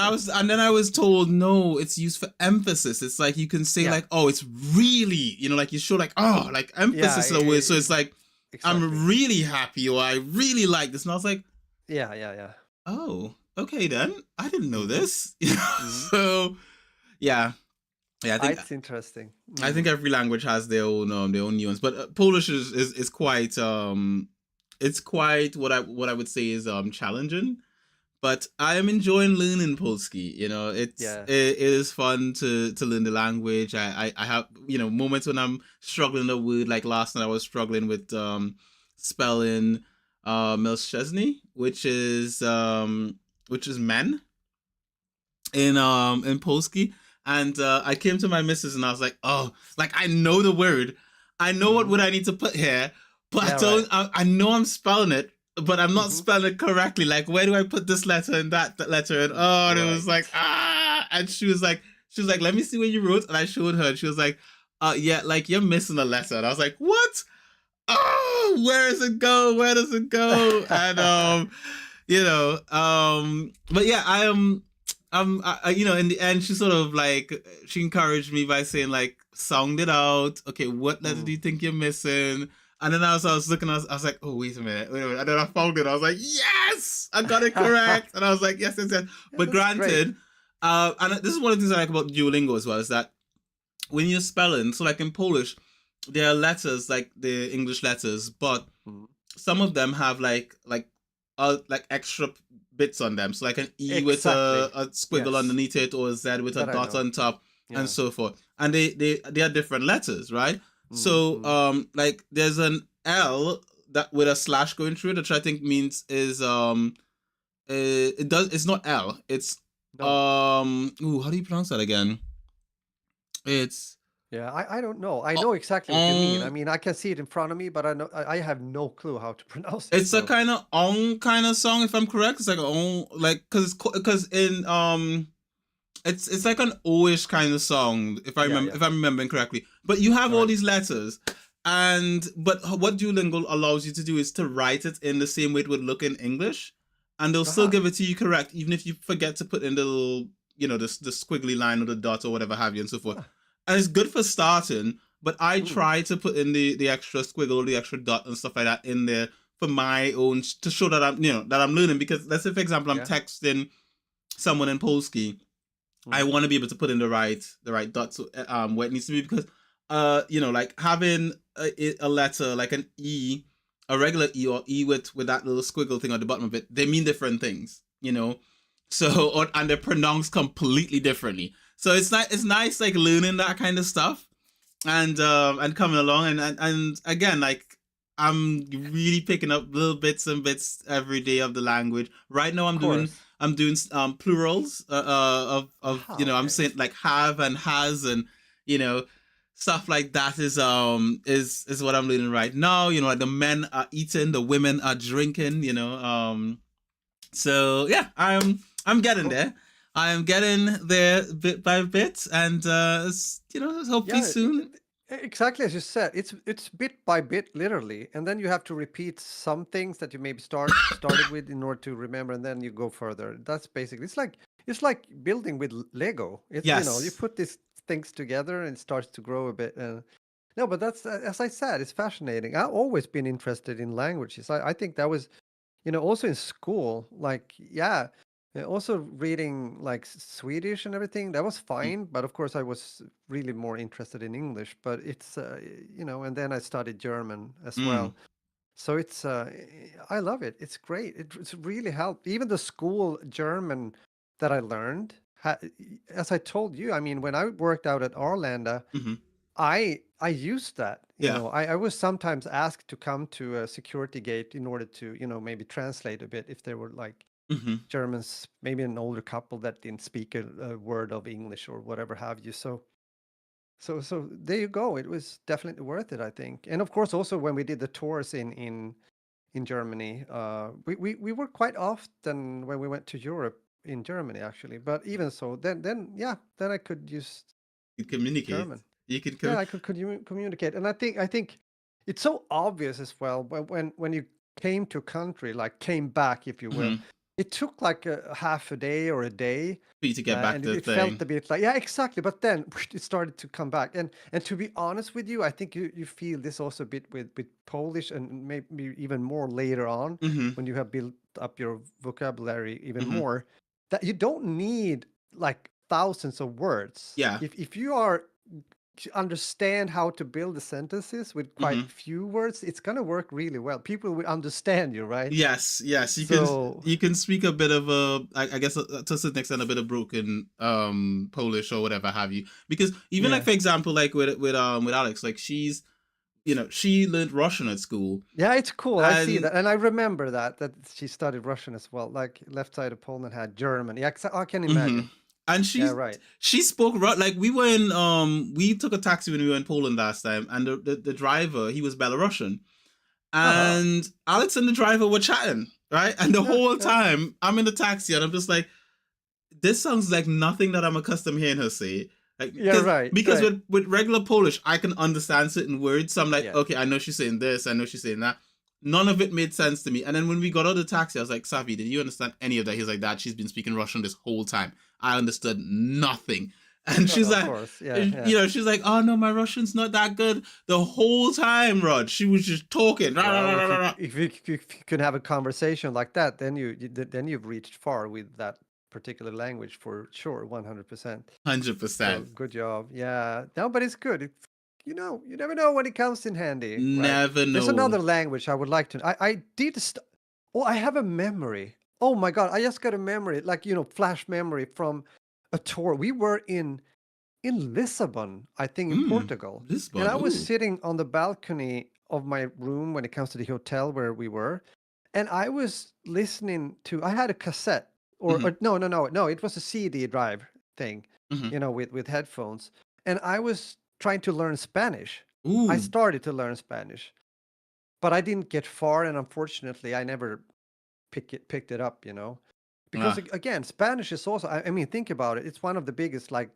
Speaker 1: then I was told no, it's used for emphasis. It's like you can say
Speaker 2: Yeah,
Speaker 1: like, oh, it's really, like you show like, oh, like
Speaker 2: yeah,
Speaker 1: emphasis in a word, so it's like
Speaker 2: exactly.
Speaker 1: I'm really happy or I really like this, and I was like,
Speaker 2: Yeah, yeah, yeah.
Speaker 1: oh, okay then. I didn't know
Speaker 2: Hmm.
Speaker 1: this.
Speaker 2: Hmm.
Speaker 1: So yeah, yeah.
Speaker 2: It's interesting.
Speaker 1: I think every language has their own nuance, but Polish is quite it's quite what I would say is challenging. But I am enjoying learning Polski.
Speaker 2: Yeah.
Speaker 1: It is fun to learn the language. I have moments when I'm struggling a word. Like last night, I was struggling with spelling Mężczyźni, which is men in Polski. And I came to my missus and I was like, oh, like I know the word, I know what
Speaker 2: Hmm.
Speaker 1: would I need to put here, but I
Speaker 2: Yeah, right.
Speaker 1: don't. I know I'm spelling it, but I'm not
Speaker 2: Hmm.
Speaker 1: spelling it correctly. Like, where do I put this letter and that letter? And oh, and it was like
Speaker 2: Right.
Speaker 1: and she was like, let me see what you wrote, and I showed her, and she was like, yeah, like you're missing a letter, and I was like, what? Oh, where does it go? Where does it go? And but yeah, in the end, she sort of like she encouraged me by saying like, sound it out. Okay, what letter do
Speaker 2: Mm.
Speaker 1: you think you're missing? And then I was looking, I was like, oh, wait a minute. And then I found it. I was like, yes, I got it correct. And I was like, yes, yes, yes.
Speaker 2: Yeah,
Speaker 1: But
Speaker 2: that's great.
Speaker 1: granted, and this is one of the things I like about Duolingo as well, is that when you're spelling, so like in Polish, there are letters like the English letters, but
Speaker 2: Mm.
Speaker 1: some of them have like extra bits on them. So like an E with
Speaker 2: Exactly.
Speaker 1: a squiggle
Speaker 2: Yes,
Speaker 1: underneath it, or a Z with a
Speaker 2: that I
Speaker 1: dot
Speaker 2: know.
Speaker 1: on top, and
Speaker 2: Yeah.
Speaker 1: so forth. And they are different letters, right? So
Speaker 2: Mm.
Speaker 1: like there's an L that with a slash going through it, which I think means is it's not L. It's
Speaker 2: No.
Speaker 1: how do you pronounce that again? It's
Speaker 2: Yeah, I don't know. I
Speaker 1: Uh,
Speaker 2: know exactly what you mean. I
Speaker 1: um,
Speaker 2: mean, I can see it in front of me, but I have no clue how to pronounce it.
Speaker 1: it's a
Speaker 2: So
Speaker 1: kind of kind of song, if I'm correct. It's like a like because in it's like an O-ish kind of song,
Speaker 2: yeah, yeah.
Speaker 1: if I'm remembering correctly. But you have
Speaker 2: All
Speaker 1: all
Speaker 2: right.
Speaker 1: these letters, and but what Duolingo allows you to do is to write it in the same way it would look in English, and they'll still
Speaker 2: Uh-huh.
Speaker 1: give it to you correct, even if you forget to put in the little, the squiggly line or the dot or whatever have you and so forth.
Speaker 2: Ah,
Speaker 1: And it's good for starting. But I
Speaker 2: mm,
Speaker 1: try to put in the extra squiggle, the extra dot and stuff like that in there for my own, to show that I'm learning. Because let's say, for example, I'm
Speaker 2: yeah.
Speaker 1: texting someone in Polski. I
Speaker 2: Mm,
Speaker 1: want to be able to put in the right dots where it needs to be, because like having a letter like an E, a regular E, or E with that little squiggle thing on the bottom of it, they mean different things. So and they're pronounced completely differently. So it's nice like learning that kind of stuff, and coming along, and again, like, I'm really picking up little bits and bits every day of the language. Right now
Speaker 2: of course.
Speaker 1: I'm doing plurals of
Speaker 2: Ah,
Speaker 1: I'm
Speaker 2: okay.
Speaker 1: saying like have and has, and you know stuff like that is what I'm learning right now. Like the men are eating, the women are drinking. So yeah, I'm getting
Speaker 2: Cool.
Speaker 1: there. I am getting there bit by bit, and hopefully
Speaker 2: Yeah,
Speaker 1: soon.
Speaker 2: exactly as you said. It's bit by bit, literally, and then you have to repeat some things that you maybe started with in order to remember, and then you go further. That's basically it's like building with Lego. It's you
Speaker 1: Yes.
Speaker 2: put these things together and it starts to grow a bit. No, but that's as I said, it's fascinating. I've always been interested in languages. I think that was also in school, like, yeah, also reading like Swedish and everything, that was
Speaker 1: Mm.
Speaker 2: fine. But of course, I was really more interested in English. But and then I studied German as
Speaker 1: Mm.
Speaker 2: well. So I love it. It's great. It's really helped. Even the school German that I learned, as I told you, I mean, when I worked out at Arlanda,
Speaker 1: Mm-hmm.
Speaker 2: I used that.
Speaker 1: Yeah.
Speaker 2: I was sometimes asked to come to a security gate in order to, maybe translate a bit if there were like
Speaker 1: Mm-hmm.
Speaker 2: Germans, maybe an older couple that didn't speak a word of English or whatever have you. So there you go. It was definitely worth it, I think. And of course, also when we did the tours in Germany, we were quite often when we went to Europe in Germany actually. But even so, then yeah, then I could use
Speaker 1: You communicate.
Speaker 2: German.
Speaker 1: You can
Speaker 2: Yeah, I could communicate, and I think it's so obvious as well when you came to a country, like came back, if you will.
Speaker 1: mm-hmm.
Speaker 2: It took like a half a day or a day,
Speaker 1: For you to get back
Speaker 2: and
Speaker 1: to
Speaker 2: it,
Speaker 1: the
Speaker 2: it felt
Speaker 1: thing.
Speaker 2: a bit like, yeah, exactly. But then it started to come back, and to be honest with you, I think you feel this also a bit with Polish, and maybe even more later on
Speaker 1: Mm-hmm.
Speaker 2: when you have built up your vocabulary even
Speaker 1: Mm-hmm.
Speaker 2: more, that you don't need like thousands of words.
Speaker 1: Yeah.
Speaker 2: If you are to understand how to build the sentences with
Speaker 1: Mm-hmm.
Speaker 2: quite few words, it's gonna work really well. People will understand you, right?
Speaker 1: Yes, yes, you can
Speaker 2: So
Speaker 1: you can speak a bit of I guess to a certain extent a bit of broken Polish or whatever have you, because even like
Speaker 2: yeah,
Speaker 1: for example like with Alex, like she learned Russian at school,
Speaker 2: yeah, it's cool. I see
Speaker 1: and
Speaker 2: that, and I remember that she studied Russian as well. Like left side of Poland had German. Yeah, I can
Speaker 1: mhm.
Speaker 2: imagine.
Speaker 1: And
Speaker 2: Yeah, right.
Speaker 1: she spoke like we took a taxi when we were in Poland last time, and the driver, he was Belarusian,
Speaker 2: Uh huh.
Speaker 1: and Alex and the driver were chatting, right, and the
Speaker 2: Yeah,
Speaker 1: whole
Speaker 2: yeah,
Speaker 1: time I'm in the taxi and I'm just like, this sounds like nothing that I'm accustomed hearing her say. Like,
Speaker 2: yeah.
Speaker 1: because
Speaker 2: Right,
Speaker 1: because
Speaker 2: right.
Speaker 1: with regular Polish, I can understand certain words. So I'm like,
Speaker 2: Yeah.
Speaker 1: okay, I know she's saying this, I know she's saying that. None of it made sense to me. And then when we got out of the taxi, I was like, Savi, did you understand any of that? He's like, Dad, she's been speaking Russian this whole time. I understood nothing. And
Speaker 2: No,
Speaker 1: she's
Speaker 2: no, of
Speaker 1: like,
Speaker 2: course. Yeah, yeah.
Speaker 1: she's like, oh no, my Russian's not that good. The whole time, Rod, she was just talking.
Speaker 2: Well, if you
Speaker 1: 100%.
Speaker 2: if you can have a conversation like that, then then you've reached far with that particular language for sure, 100%. So good job. Yeah. No, but it's good. It's, you never know when it comes in handy, right?
Speaker 1: Never
Speaker 2: There's
Speaker 1: know.
Speaker 2: another language I would like to. I did. Oh, I have a memory. Oh my God! I just got a memory, like flash memory from a tour. We were in Lisbon, I think, in Portugal, and
Speaker 1: Lisbon.
Speaker 2: I was
Speaker 1: Ooh.
Speaker 2: sitting on the balcony of my room when it comes to the hotel where we were, and I was listening to. I had a cassette,
Speaker 1: Mm-hmm.
Speaker 2: or no, it was a CD drive thing,
Speaker 1: Mm-hmm.
Speaker 2: with headphones, and I was trying to learn Spanish. I
Speaker 1: Ooh,
Speaker 2: started to learn Spanish, but I didn't get far, and unfortunately, I never picked it up. Because
Speaker 1: ah,
Speaker 2: again, Spanish is also. I mean, think about it. It's one of the biggest like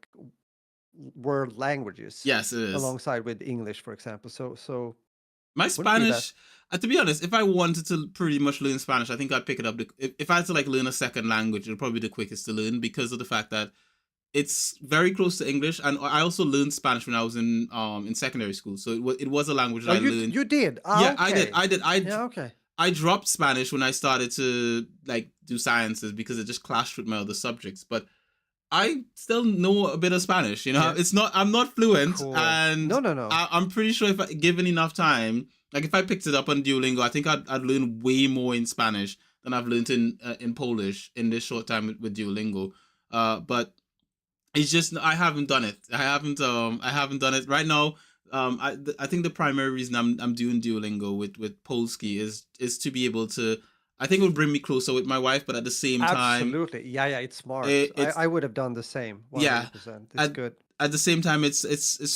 Speaker 2: world languages,
Speaker 1: yes, it is.
Speaker 2: alongside with English, for example. So
Speaker 1: My
Speaker 2: wouldn't be that.
Speaker 1: Spanish, to be honest, if I wanted to pretty much learn Spanish, I think I'd pick it up. If I had to like learn a second language, it'd probably be the quickest to learn because of the fact that it's very close to English, and I also learned Spanish when I was in secondary school. So it was a language that
Speaker 2: Oh,
Speaker 1: I
Speaker 2: you
Speaker 1: learned.
Speaker 2: you did? Ah,
Speaker 1: Yeah, I did.
Speaker 2: okay.
Speaker 1: I did.
Speaker 2: Yeah, okay.
Speaker 1: I dropped Spanish when I started to like do sciences because it just clashed with my other subjects. But I still know a bit of Spanish.
Speaker 2: Yeah.
Speaker 1: It's not. I'm not fluent,
Speaker 2: Cool.
Speaker 1: and
Speaker 2: No, no, no.
Speaker 1: I'm pretty sure if I given enough time, like if I picked it up on Duolingo, I think I'd learn way more in Spanish than I've learned in Polish in this short time with Duolingo. But it's just I haven't done it. I haven't done it right now. I think the primary reason I'm doing Duolingo with Polski is to be able to. I think it would bring me closer with my wife, but at the same time,
Speaker 2: Absolutely. Yeah, yeah, it's smart.
Speaker 1: it's
Speaker 2: I would have done the same,
Speaker 1: yeah.
Speaker 2: 100%. It's
Speaker 1: At
Speaker 2: good.
Speaker 1: at the same time, it's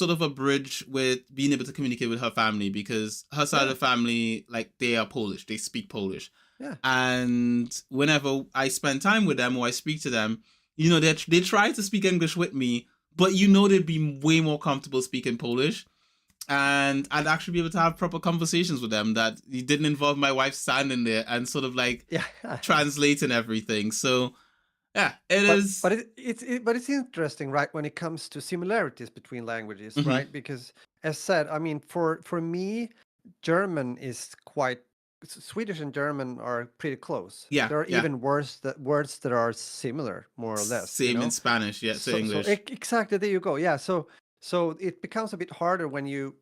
Speaker 1: sort of a bridge with being able to communicate with her family because her side of
Speaker 2: Yeah,
Speaker 1: the family, like they are Polish, they speak Polish,
Speaker 2: yeah.
Speaker 1: and whenever I spend time with them or I speak to them, they try to speak English with me, but they'd be way more comfortable speaking Polish, and I'd actually be able to have proper conversations with them that it didn't involve my wife standing there and sort of like
Speaker 2: Yeah.
Speaker 1: translating everything. So yeah, it
Speaker 2: But
Speaker 1: is.
Speaker 2: but it's interesting, right, when it comes to similarities between languages,
Speaker 1: Mm-hmm.
Speaker 2: right? Because as said, I mean, for me, German is quite Swedish and German are pretty close.
Speaker 1: Yeah,
Speaker 2: There are
Speaker 1: yeah.
Speaker 2: even words that are similar, more or less.
Speaker 1: Same in Spanish, yeah, to
Speaker 2: So
Speaker 1: English.
Speaker 2: exactly, there you go. Yeah, so it becomes a bit harder when you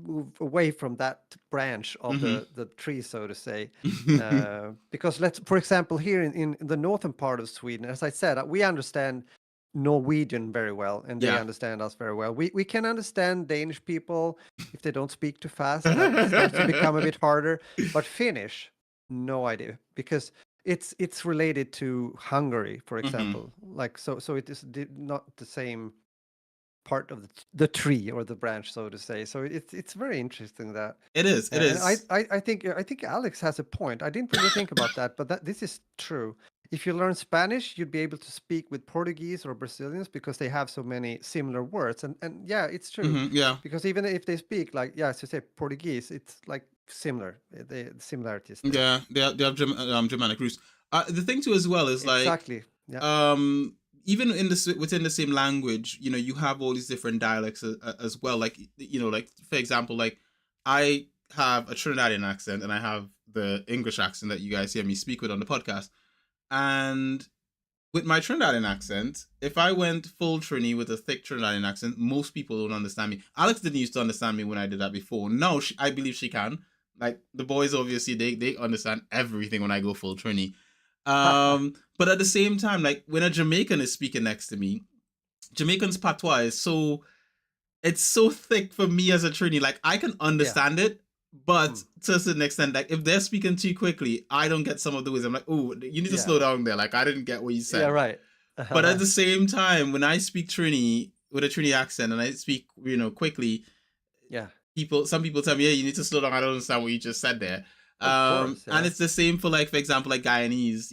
Speaker 2: move away from that branch of
Speaker 1: Mm-hmm.
Speaker 2: the tree, so to say. Because for example, here in the northern part of Sweden, as I said, we understand Norwegian very well, and they
Speaker 1: Yeah.
Speaker 2: understand us very well. We can understand Danish people if they don't speak too fast. That starts to become a bit harder. But Finnish, no idea, because it's related to Hungary, for
Speaker 1: Mm-hmm.
Speaker 2: example. Like so it is not the same part of the tree or the branch, so to say. So it's very interesting that.
Speaker 1: It is. It
Speaker 2: And
Speaker 1: is.
Speaker 2: I think Alex has a point. I didn't really think about that, but this is true. If you learn Spanish, you'd be able to speak with Portuguese or Brazilians because they have so many similar words. And yeah, it's true.
Speaker 1: Mm-hmm. Yeah.
Speaker 2: Because even if they speak like, yeah, as you say, Portuguese, it's like similar. The similarities there.
Speaker 1: Yeah. They have Germanic roots. The thing too as well is like
Speaker 2: Exactly. Yeah.
Speaker 1: um even within the same language, you have all these different dialects as well. Like like for example, like I have a Trinidadian accent and I have the English accent that you guys hear me speak with on the podcast. And with my Trinidadian accent, if I went full Trini with a thick Trinidadian accent, most people don't understand me. Alex didn't used to understand me when I did that before. No, I believe she can. Like the boys, obviously, they understand everything when I go full Trini. But at the same time, like when a Jamaican is speaking next to me, Jamaican's patois is it's so thick for me as a Trini. Like I can
Speaker 2: Yeah.
Speaker 1: understand it, but
Speaker 2: Mm.
Speaker 1: to a certain extent, like if they're speaking too quickly, I don't get some of the words. I'm like, oh, you need to
Speaker 2: Yeah.
Speaker 1: slow down there. Like I didn't get what you
Speaker 2: Yeah,
Speaker 1: said.
Speaker 2: right.
Speaker 1: But at the same time, when I speak Trini with a Trini accent and I speak, quickly,
Speaker 2: Yeah.
Speaker 1: some people tell me, "Hey, you need to slow down. I don't understand what you just said there."
Speaker 2: Of course,
Speaker 1: And
Speaker 2: yeah.
Speaker 1: it's the same for like, for example, like Guyanese.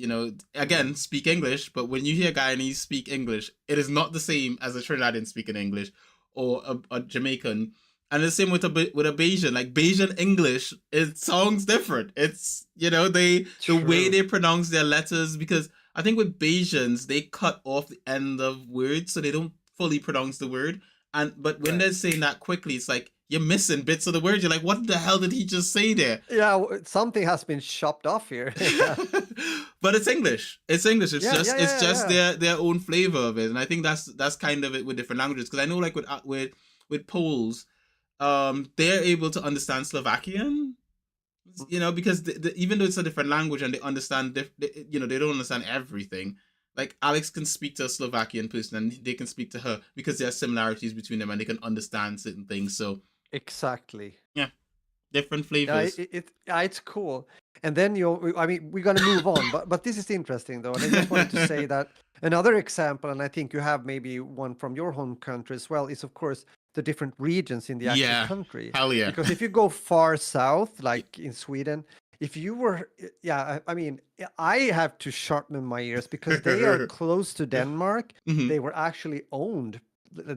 Speaker 1: Again, speak English, but when you hear Guyanese speak English, it is not the same as a Trinidadian speaking English or a Jamaican. And the same with a Bayesian. Like Bayesian English, it sounds different. It's the way
Speaker 2: True.
Speaker 1: they pronounce their letters, because I think with Bayesians they cut off the end of words so they don't fully pronounce the word. But when
Speaker 2: Right.
Speaker 1: they're saying that quickly, it's like you're missing bits of the word. You're like, what the hell did he just say there?
Speaker 2: Yeah, something has been chopped off here. Yeah.
Speaker 1: But it's English. It's English. It's
Speaker 2: Yeah,
Speaker 1: just
Speaker 2: yeah,
Speaker 1: it's
Speaker 2: yeah,
Speaker 1: just
Speaker 2: yeah.
Speaker 1: their own flavor of it, and I think that's kind of it with different languages. Because I know like with Poles, they're able to understand Slovakian. Because even though it's a different language and they understand, they don't understand everything. Like Alex can speak to a Slovakian person and they can speak to her because there are similarities between them and they can understand certain things. So
Speaker 2: Exactly.
Speaker 1: yeah, different
Speaker 2: Yeah,
Speaker 1: flavors.
Speaker 2: yeah, it's cool. And then I mean, we're gonna move on, but this is interesting though, and I just wanted to say that another example, and I think you have maybe one from your home country as well, is of course the different regions in the actual
Speaker 1: Yeah.
Speaker 2: country.
Speaker 1: Hell yeah.
Speaker 2: Because if you go far south, like in Sweden, if you were, yeah, I mean, I have to sharpen my ears because they are close to Denmark.
Speaker 1: Mhm.
Speaker 2: They were actually owned. The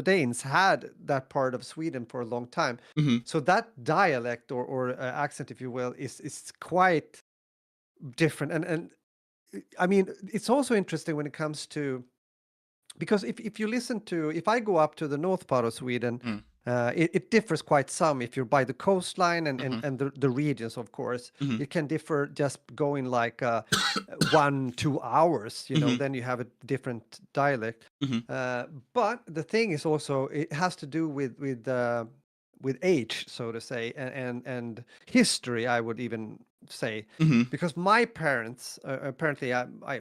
Speaker 2: Danes had that part of Sweden for a long time.
Speaker 1: Mhm.
Speaker 2: So that dialect or accent, if you will, is quite different. And I mean, it's also interesting when it comes to, because if you listen to, if I go up to the north part of Sweden,
Speaker 1: Mm.
Speaker 2: it differs quite some if you're by the coastline
Speaker 1: Mhm.
Speaker 2: and the regions, of course.
Speaker 1: Mhm.
Speaker 2: It can differ just going like 1-2 hours, you know,
Speaker 1: Mhm.
Speaker 2: then you have a different dialect.
Speaker 1: Mhm.
Speaker 2: But the thing is also, it has to do with age, so to say, and history, I would even say.
Speaker 1: Mhm.
Speaker 2: Because my parents, apparently,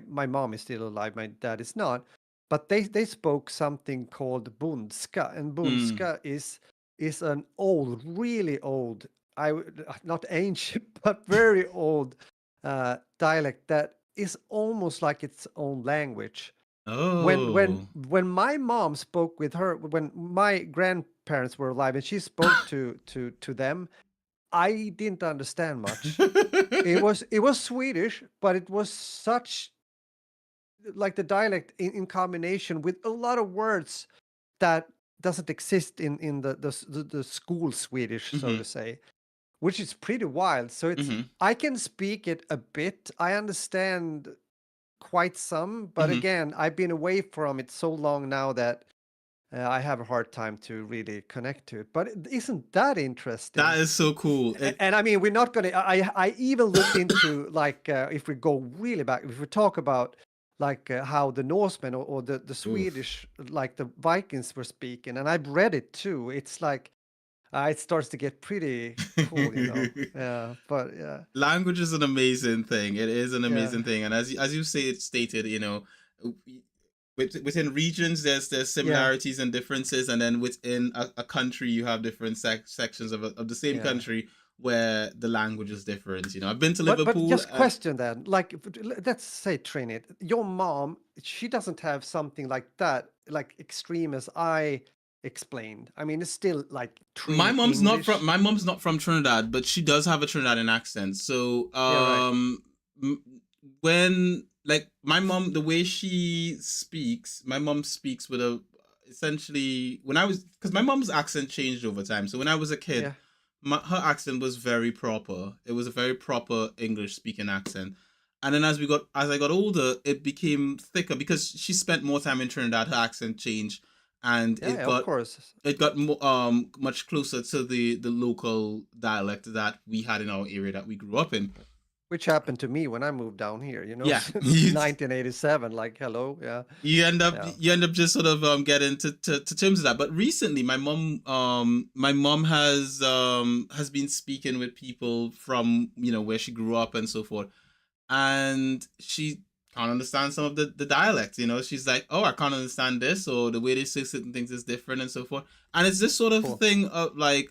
Speaker 2: my mom is still alive, my dad is not, but they spoke something called Bundska, and
Speaker 1: Mm.
Speaker 2: Bundska is an old, really old, not ancient, but very old dialect that is almost like its own language. When when
Speaker 1: Oh.
Speaker 2: when my mom spoke with her, when my grandparents were alive, and she spoke to them, I didn't understand much. It was Swedish, but it was such like the dialect in combination with a lot of words that doesn't exist in the school Swedish, so to
Speaker 1: Mhm.
Speaker 2: say, which is pretty wild. So it's,
Speaker 1: Mhm.
Speaker 2: I can speak it a bit. I understand quite some, but
Speaker 1: Mhm.
Speaker 2: again, I've been away from it so long now that I have a hard time to really connect to it. But isn't that
Speaker 1: That
Speaker 2: interesting?
Speaker 1: is so cool.
Speaker 2: And I mean, we're not gonna. I even looked into like if we go really back, if we talk about like how the Norsemen or the
Speaker 1: Oof.
Speaker 2: Swedish, like the Vikings were speaking, and I've read it too. It's like it starts to get pretty cool, you know. Yeah, but yeah,
Speaker 1: Language is an amazing thing. It is an
Speaker 2: yeah,
Speaker 1: amazing thing, and as you say, it stated, within regions, there's
Speaker 2: yeah,
Speaker 1: similarities and differences, and then within a country, you have different sections of the same
Speaker 2: yeah.
Speaker 1: country where the language is different. I've been to
Speaker 2: But
Speaker 1: Liverpool,
Speaker 2: just
Speaker 1: and
Speaker 2: question then, like let's say Trinit, your mom, she doesn't have something like that, like extreme as I explained. I mean, it's still like
Speaker 1: my
Speaker 2: Trini
Speaker 1: mom's not from
Speaker 2: English.
Speaker 1: my mom's not from Trinidad, but she does have a Trinidadian accent. So
Speaker 2: Yeah, right.
Speaker 1: m- when like my mom, the way she speaks, my mom speaks with a essentially when I was because my mom's accent changed over time. So when I was a kid,
Speaker 2: Yeah,
Speaker 1: her accent was very proper. It was a very proper English speaking accent. And then as I got older, it became thicker because she spent more time in Trinidad. Her accent changed, and
Speaker 2: yeah, yeah, of course.
Speaker 1: it got much closer to the local dialect that we had in our area that we grew up in.
Speaker 2: Which happened to me when I moved down here, you know,
Speaker 1: Yeah,
Speaker 2: since 1987. Like, hello, yeah, yeah,
Speaker 1: you end up just sort of getting to terms with that. But recently, my mom has been speaking with people from where she grew up and so forth, and she can't understand some of the dialects. She's like, oh, I can't understand this, or the way they say certain things is different and so forth. And it's this sort of
Speaker 2: cool.
Speaker 1: thing of like,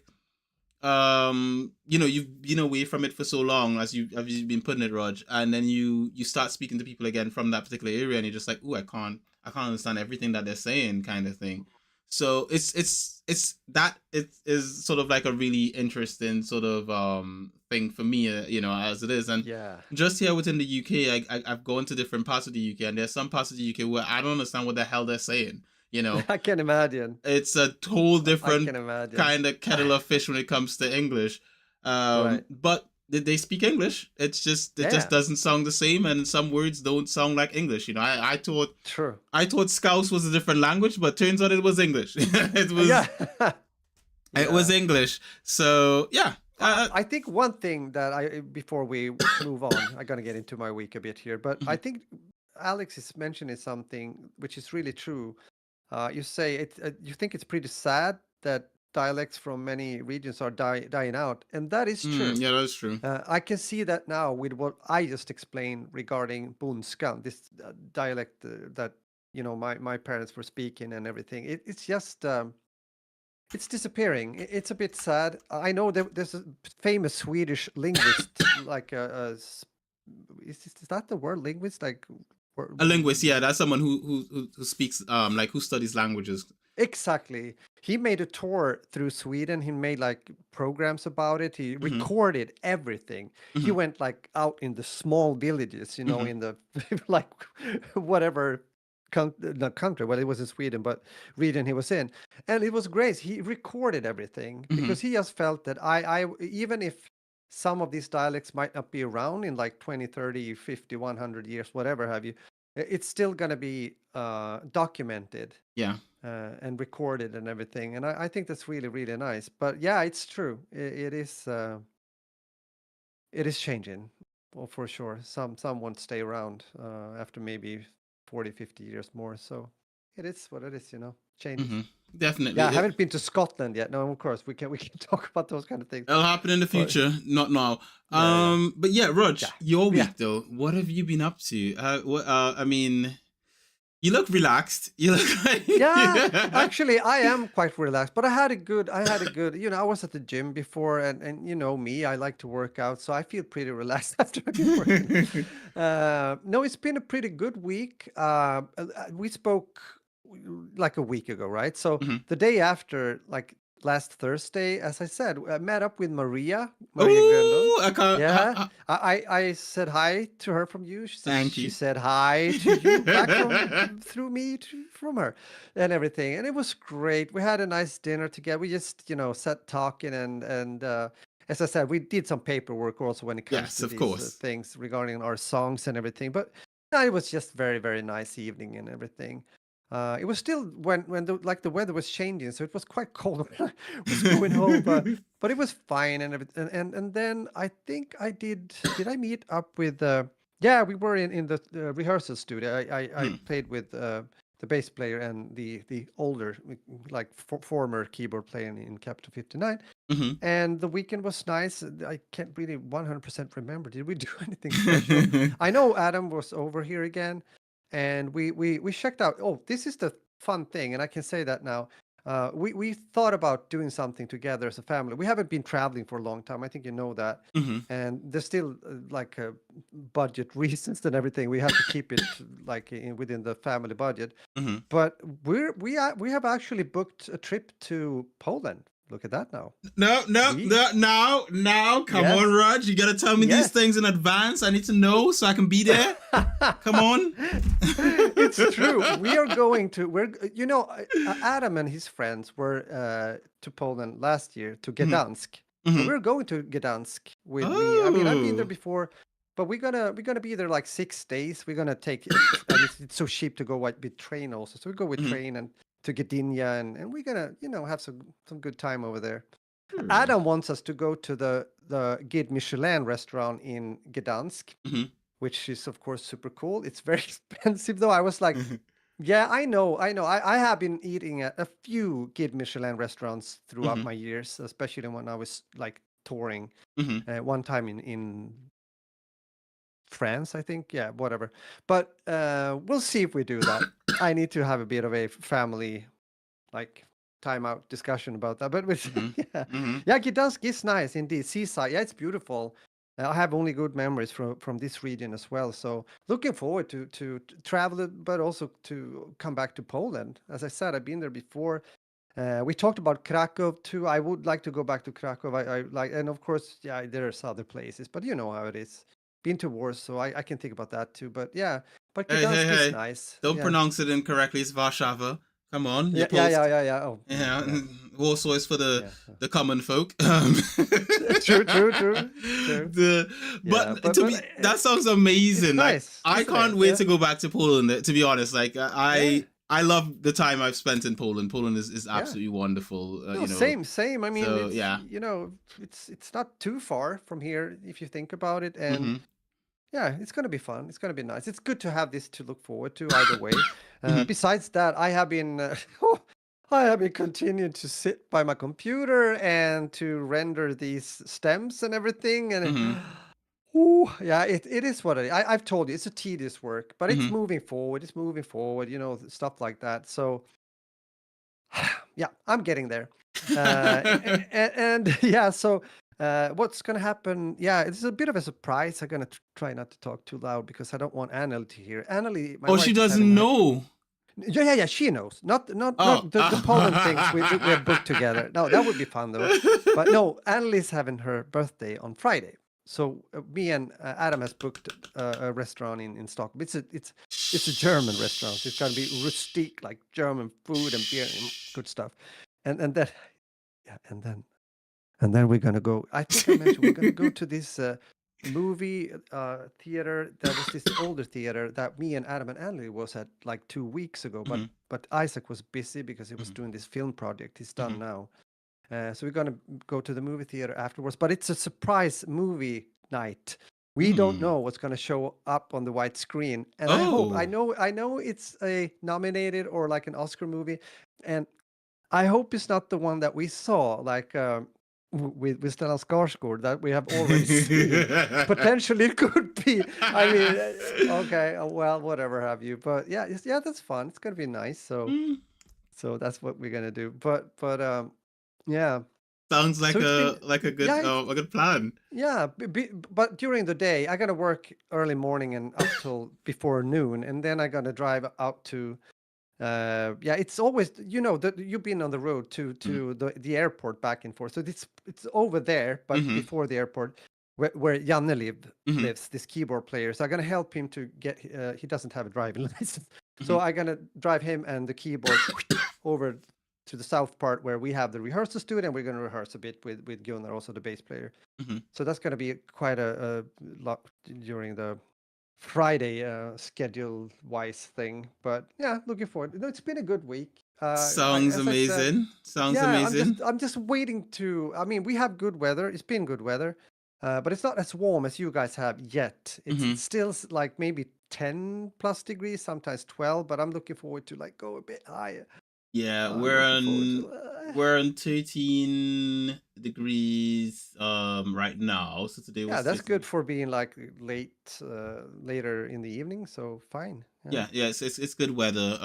Speaker 1: you've been away from it for so long as you've been putting it, Rog, and then you start speaking to people again from that particular area, and you're just like, oh, I can't understand everything that they're saying, kind of thing. So it's that it is sort of like a really interesting sort of thing for me, as it is. And
Speaker 2: Yeah,
Speaker 1: just here within the UK, I've gone to different parts of the UK, and there's some parts of the UK where I don't understand what the hell they're saying. You know,
Speaker 2: I can imagine.
Speaker 1: it's a whole
Speaker 2: I can
Speaker 1: different
Speaker 2: imagine.
Speaker 1: kind of kettle of fish when it comes to English.
Speaker 2: Right.
Speaker 1: But they speak English. It
Speaker 2: Yeah,
Speaker 1: just
Speaker 2: yeah,
Speaker 1: doesn't sound the same, and some words don't sound like English.
Speaker 2: true.
Speaker 1: I thought Scouse was a different language, but turns out it was English.
Speaker 2: Yeah,
Speaker 1: It was
Speaker 2: yeah.
Speaker 1: English. So yeah.
Speaker 2: I think one thing that before we move on, I'm gonna get into my week a bit here, but I
Speaker 1: Mhm.
Speaker 2: think Alex is mentioning something which is really true. You say it. You think it's pretty sad that dialects from many regions are dying out, and that is true.
Speaker 1: Yeah, that's true.
Speaker 2: I can see that now with what I just explained regarding Bundska, this dialect that my parents were speaking and everything. It's just it's disappearing. It's a bit sad. I know there's a famous Swedish linguist, like is that the word linguist? Like
Speaker 1: A linguist, yeah, that's someone who speaks like who studies languages.
Speaker 2: Exactly. He made a tour through Sweden. He made like programs about it. He
Speaker 1: Mm-hmm.
Speaker 2: recorded everything. He
Speaker 1: Mm-hmm.
Speaker 2: went like out in the small villages,
Speaker 1: Mm-hmm.
Speaker 2: in the like whatever not country, well, it was in Sweden, but region he was in. And it was great. He recorded everything
Speaker 1: Mm-hmm.
Speaker 2: because he just felt that I even if some of these dialects might not be around in like 20, 30, 50, 100 years, whatever have you, it's still going to be documented
Speaker 1: Yeah.
Speaker 2: and recorded and everything. And I think that's really, really nice. But yeah, it's true. It is changing, well, for sure. Some won't stay around after maybe 40, 50 years more. So it is what it is, changes.
Speaker 1: Mm-hmm. Definitely.
Speaker 2: Yeah, I haven't been to Scotland yet. No, of course we can talk about those kind of things.
Speaker 1: It'll happen in the
Speaker 2: But
Speaker 1: future, not now.
Speaker 2: yeah,
Speaker 1: But yeah, Rog,
Speaker 2: yeah,
Speaker 1: your
Speaker 2: yeah.
Speaker 1: week though, what have you been up to? I mean, you look relaxed. You look like
Speaker 2: Yeah, actually, I am quite relaxed, but I had a good, I was at the gym before, and me, I like to work out, so I feel pretty relaxed after I've been working. No, it's been a pretty good week. We spoke like a week ago, right? So
Speaker 1: Mhm.
Speaker 2: the day after, like last Thursday, as I said, I met up with Maria Grönlund.
Speaker 1: Ooh, I can't.
Speaker 2: Yeah, I said hi to her from you.
Speaker 1: Thank
Speaker 2: She
Speaker 1: you.
Speaker 2: said hi to you back through me from her and everything, and it was great. We had a nice dinner together. We just sat talking and as I said, we did some paperwork also when it comes
Speaker 1: Yes,
Speaker 2: to
Speaker 1: of
Speaker 2: these
Speaker 1: course.
Speaker 2: things regarding our songs and everything. But no, it was just very very nice evening and everything. It was still when the weather was changing, so it was quite cold when I was going home, but it was fine and everything. And then I think I did. Did I meet up with? Yeah, we were in the rehearsal studio. I
Speaker 1: Hmm.
Speaker 2: played with the bass player and the older, like former keyboard player in Capital 59.
Speaker 1: Mhm.
Speaker 2: And the weekend was nice. I can't really 100% remember. Did we do anything special? I know Adam was over here again, and we checked out. Oh, this is the fun thing, and I can say that now. We thought about doing something together as a family. We haven't been traveling for a long time. I think you know that,
Speaker 1: Mhm.
Speaker 2: and there's still like budget reasons and everything. We have to keep it like within the family budget.
Speaker 1: Mhm.
Speaker 2: But we have actually booked a trip to Poland. Look at that now.
Speaker 1: No, no,
Speaker 2: We
Speaker 1: no, now, come on,
Speaker 2: Yes,
Speaker 1: Raj. You gotta tell me these
Speaker 2: yes.
Speaker 1: things in advance. I need to know so I can be there. Come on.
Speaker 2: It's true. We are going to. Adam and his friends were to Poland last year to
Speaker 1: Mhm.
Speaker 2: Gdansk. So
Speaker 1: Mhm.
Speaker 2: we're going to Gdansk with me. I mean, I've been there
Speaker 1: Oh.
Speaker 2: before, but we're gonna be there like 6 days. We're gonna take it, and it's so cheap to go with train also. So we go with
Speaker 1: Mhm.
Speaker 2: train and to Gdynia, and we're gonna have some good time over there.
Speaker 1: Sure.
Speaker 2: Adam wants us to go to the Guide Michelin restaurant in Gdansk,
Speaker 1: Mhm.
Speaker 2: which is of course super cool. It's very expensive though. I was like,
Speaker 1: Mhm.
Speaker 2: yeah, I know. I have been eating at a few Guide Michelin restaurants throughout
Speaker 1: Mhm.
Speaker 2: my years, especially when I was like touring.
Speaker 1: Mhm.
Speaker 2: One time in France, I think. Yeah, whatever. But we'll see if we do that. I need to have a bit of a family like timeout discussion about that. But
Speaker 1: Mhm.
Speaker 2: yeah,
Speaker 1: Mhm.
Speaker 2: yeah, Gdansk is nice indeed. Seaside, yeah, it's beautiful. I have only good memories from this region as well. So looking forward to travel, but also to come back to Poland. As I said, I've been there before. We talked about Krakow too. I would like to go back to Krakow. I like, and of course, yeah, there's other places, but you know how it is. Been to wars, so I can think about that too. But yeah, but
Speaker 1: Hey, hey,
Speaker 2: Gdansk is
Speaker 1: hey.
Speaker 2: nice.
Speaker 1: Don't
Speaker 2: Yeah,
Speaker 1: pronounce it incorrectly. It's Warsaw. Come on, you're
Speaker 2: yeah, yeah, yeah,
Speaker 1: post.
Speaker 2: yeah, yeah. Oh, yeah,
Speaker 1: Yeah,
Speaker 2: yeah,
Speaker 1: Warsaw is for
Speaker 2: yeah.
Speaker 1: the common folk.
Speaker 2: True, true, true, true. Yeah,
Speaker 1: But to
Speaker 2: but
Speaker 1: me, that
Speaker 2: it's
Speaker 1: sounds
Speaker 2: it's
Speaker 1: amazing. Like
Speaker 2: nice,
Speaker 1: I
Speaker 2: isn't
Speaker 1: can't
Speaker 2: it?
Speaker 1: wait
Speaker 2: Yeah,
Speaker 1: to go back to Poland. To be honest, like
Speaker 2: yeah,
Speaker 1: I love the time I've spent in Poland. Poland is
Speaker 2: yeah.
Speaker 1: absolutely wonderful.
Speaker 2: No, same, same. I mean,
Speaker 1: So yeah.
Speaker 2: it's not too far from here if you think about it, and
Speaker 1: Hmm.
Speaker 2: yeah, it's gonna be fun. It's gonna be nice. It's good to have this to look forward to either way.
Speaker 1: Hmm.
Speaker 2: Besides that, I have been I have been continuing to sit by my computer and to render these stems and everything, and
Speaker 1: Hmm.
Speaker 2: ooh, yeah, it is what it is. I've told you it's a tedious work, but it's
Speaker 1: Hmm.
Speaker 2: moving forward. It's moving forward. Stuff like that. So yeah, I'm getting there. And yeah, so What's going to happen? Yeah, it's a bit of a surprise. I'm going to try not to talk too loud because I don't want Annalie to hear. Annalie, my
Speaker 1: Oh, she
Speaker 2: wife, is having
Speaker 1: doesn't
Speaker 2: her.
Speaker 1: know.
Speaker 2: Yeah. She knows. Not
Speaker 1: Oh.
Speaker 2: the Poland things we have booked together. No, that would be fun though. But no, Annalie's having her birthday on Friday. So me and Adam has booked a restaurant in Stockholm. It's a German restaurant. So it's got to be rustic, like German food and beer and good stuff. And then yeah, and then we're gonna go. I think I mentioned we're gonna go to this movie theater. That was this older theater that me and Adam and Andy was at like 2 weeks ago.
Speaker 1: Mhm,
Speaker 2: But Isaac was busy because he was
Speaker 1: mhm,
Speaker 2: doing this film project. He's done
Speaker 1: mhm,
Speaker 2: now. So we're gonna go to the movie theater afterwards. But it's a surprise movie night. We don't
Speaker 1: mm.
Speaker 2: know what's gonna show up on the white screen, and
Speaker 1: Oh.
Speaker 2: I know it's a nominated or like an Oscar movie, and I hope it's not the one that we saw, like with Stellan Skarsgård that we have already seen. Potentially, it could be. I mean, okay, well, whatever have you. But yeah, yeah, that's fun. It's gonna be nice.
Speaker 1: Mm.
Speaker 2: So that's what we're gonna do. But yeah.
Speaker 1: Sounds
Speaker 2: So it's been
Speaker 1: like
Speaker 2: yeah,
Speaker 1: a good plan.
Speaker 2: yeah. But during the day, I gotta work early morning and up till before noon, and then I gotta drive out to yeah, it's always that you've been on the road to
Speaker 1: Mm.
Speaker 2: the airport back and forth. So it's over there, but
Speaker 1: Mhm,
Speaker 2: before the airport, where Janne
Speaker 1: mhm,
Speaker 2: lives, this keyboard player. So I'm gonna help him to get. He doesn't have a driving license,
Speaker 1: mhm,
Speaker 2: so I'm gonna drive him and the keyboard over to the south part where we have the rehearsal studio, and we're gonna rehearse a bit with Gunnar, also the bass player.
Speaker 1: mhm.
Speaker 2: So that's gonna be quite a lot during the Friday schedule wise thing. But yeah, looking forward. No, it's been a good week.
Speaker 1: Sounds
Speaker 2: As I said,
Speaker 1: amazing. Sounds
Speaker 2: yeah,
Speaker 1: amazing.
Speaker 2: I'm just waiting to. I mean, we have good weather. It's been good weather, but it's not as warm as you guys have yet. It's
Speaker 1: Mhm.
Speaker 2: still like maybe 10 plus degrees, sometimes 12. But I'm looking forward to like go a bit higher.
Speaker 1: Yeah,
Speaker 2: I'm looking forward to.
Speaker 1: we're on 13 degrees right now. So today
Speaker 2: Yeah,
Speaker 1: was
Speaker 2: that's good
Speaker 1: 13.
Speaker 2: for being like later in the evening. So fine. Yeah.
Speaker 1: Yeah, it's good weather.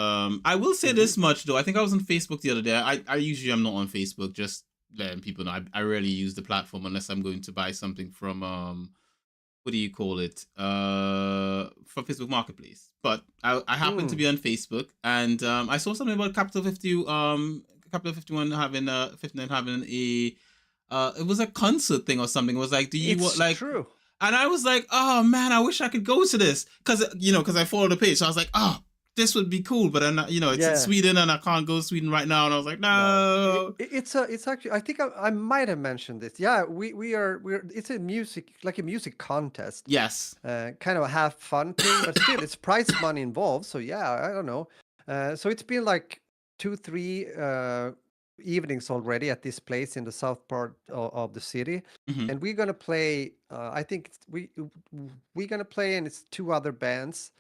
Speaker 1: I will say
Speaker 2: Indeed.
Speaker 1: this much though. I think I was on Facebook the other day. I usually am not on Facebook, just letting people know. I rarely use the platform unless I'm going to buy something from what do you call it? From Facebook Marketplace. But I happened to
Speaker 2: Mm.
Speaker 1: be on Facebook and I saw something about Capital 51 having 59 having a it was a concert thing or something. It was like, do you want
Speaker 2: It's
Speaker 1: like,
Speaker 2: true.
Speaker 1: and I was like, oh man, I wish I could go to this because I followed the page. So I was like, oh, this would be cool. But then it's in
Speaker 2: Yeah.
Speaker 1: Sweden and I can't go to Sweden right now. And I was like,
Speaker 2: No,
Speaker 1: no.
Speaker 2: it's actually. I think I might have mentioned this. Yeah, we're. It's a music contest,
Speaker 1: Yes.
Speaker 2: kind of a half fun thing, but still, it's prize money involved. So yeah, I don't know. So it's been like 2, 3 evenings already at this place in the south part of the city,
Speaker 1: Hmm.
Speaker 2: and we're gonna play. I think we're gonna play, and it's two other bands,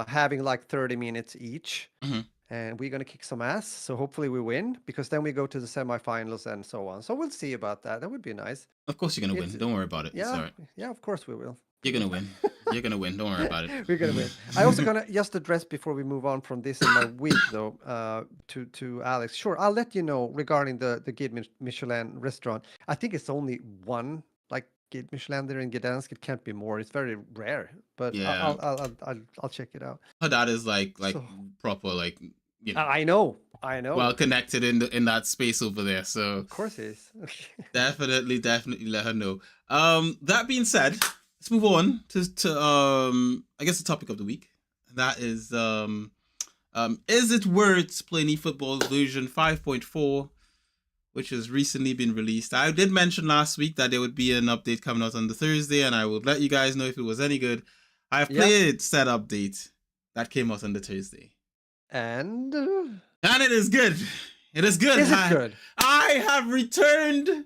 Speaker 2: having like 30 minutes each,
Speaker 1: Hmm.
Speaker 2: and we're gonna kick some ass. So hopefully we win, because then we go to the semifinals and so on. So we'll see about that. That would be nice.
Speaker 1: Of course you're gonna
Speaker 2: It's
Speaker 1: win. Don't worry about it. It's all
Speaker 2: Yeah,
Speaker 1: right.
Speaker 2: yeah. Of course we will.
Speaker 1: You're gonna win. You're gonna win. Don't worry about it.
Speaker 2: We're gonna win. I also gonna just address before we move on from this in my week though, to Alex. Sure, I'll let you know regarding the Guide Michelin restaurant. I think it's only one like Guide Michelin there in Gdansk. It can't be more. It's very rare, but
Speaker 1: Yeah.
Speaker 2: I'll check it out.
Speaker 1: Her dad is like
Speaker 2: So
Speaker 1: proper like
Speaker 2: I
Speaker 1: well
Speaker 2: know.
Speaker 1: connected in that space over there. So
Speaker 2: Of course it is.
Speaker 1: definitely let her know. That being said, let's move on to I guess the topic of the week. That is it worth playing eFootball version 5.4, which has recently been released. I did mention last week that there would be an update coming out on the Thursday, and I would let you guys know if it was any good. I've
Speaker 2: Yep.
Speaker 1: played said update that came out on the Thursday.
Speaker 2: And
Speaker 1: And it is good. It is good.
Speaker 2: is it good?
Speaker 1: I have returned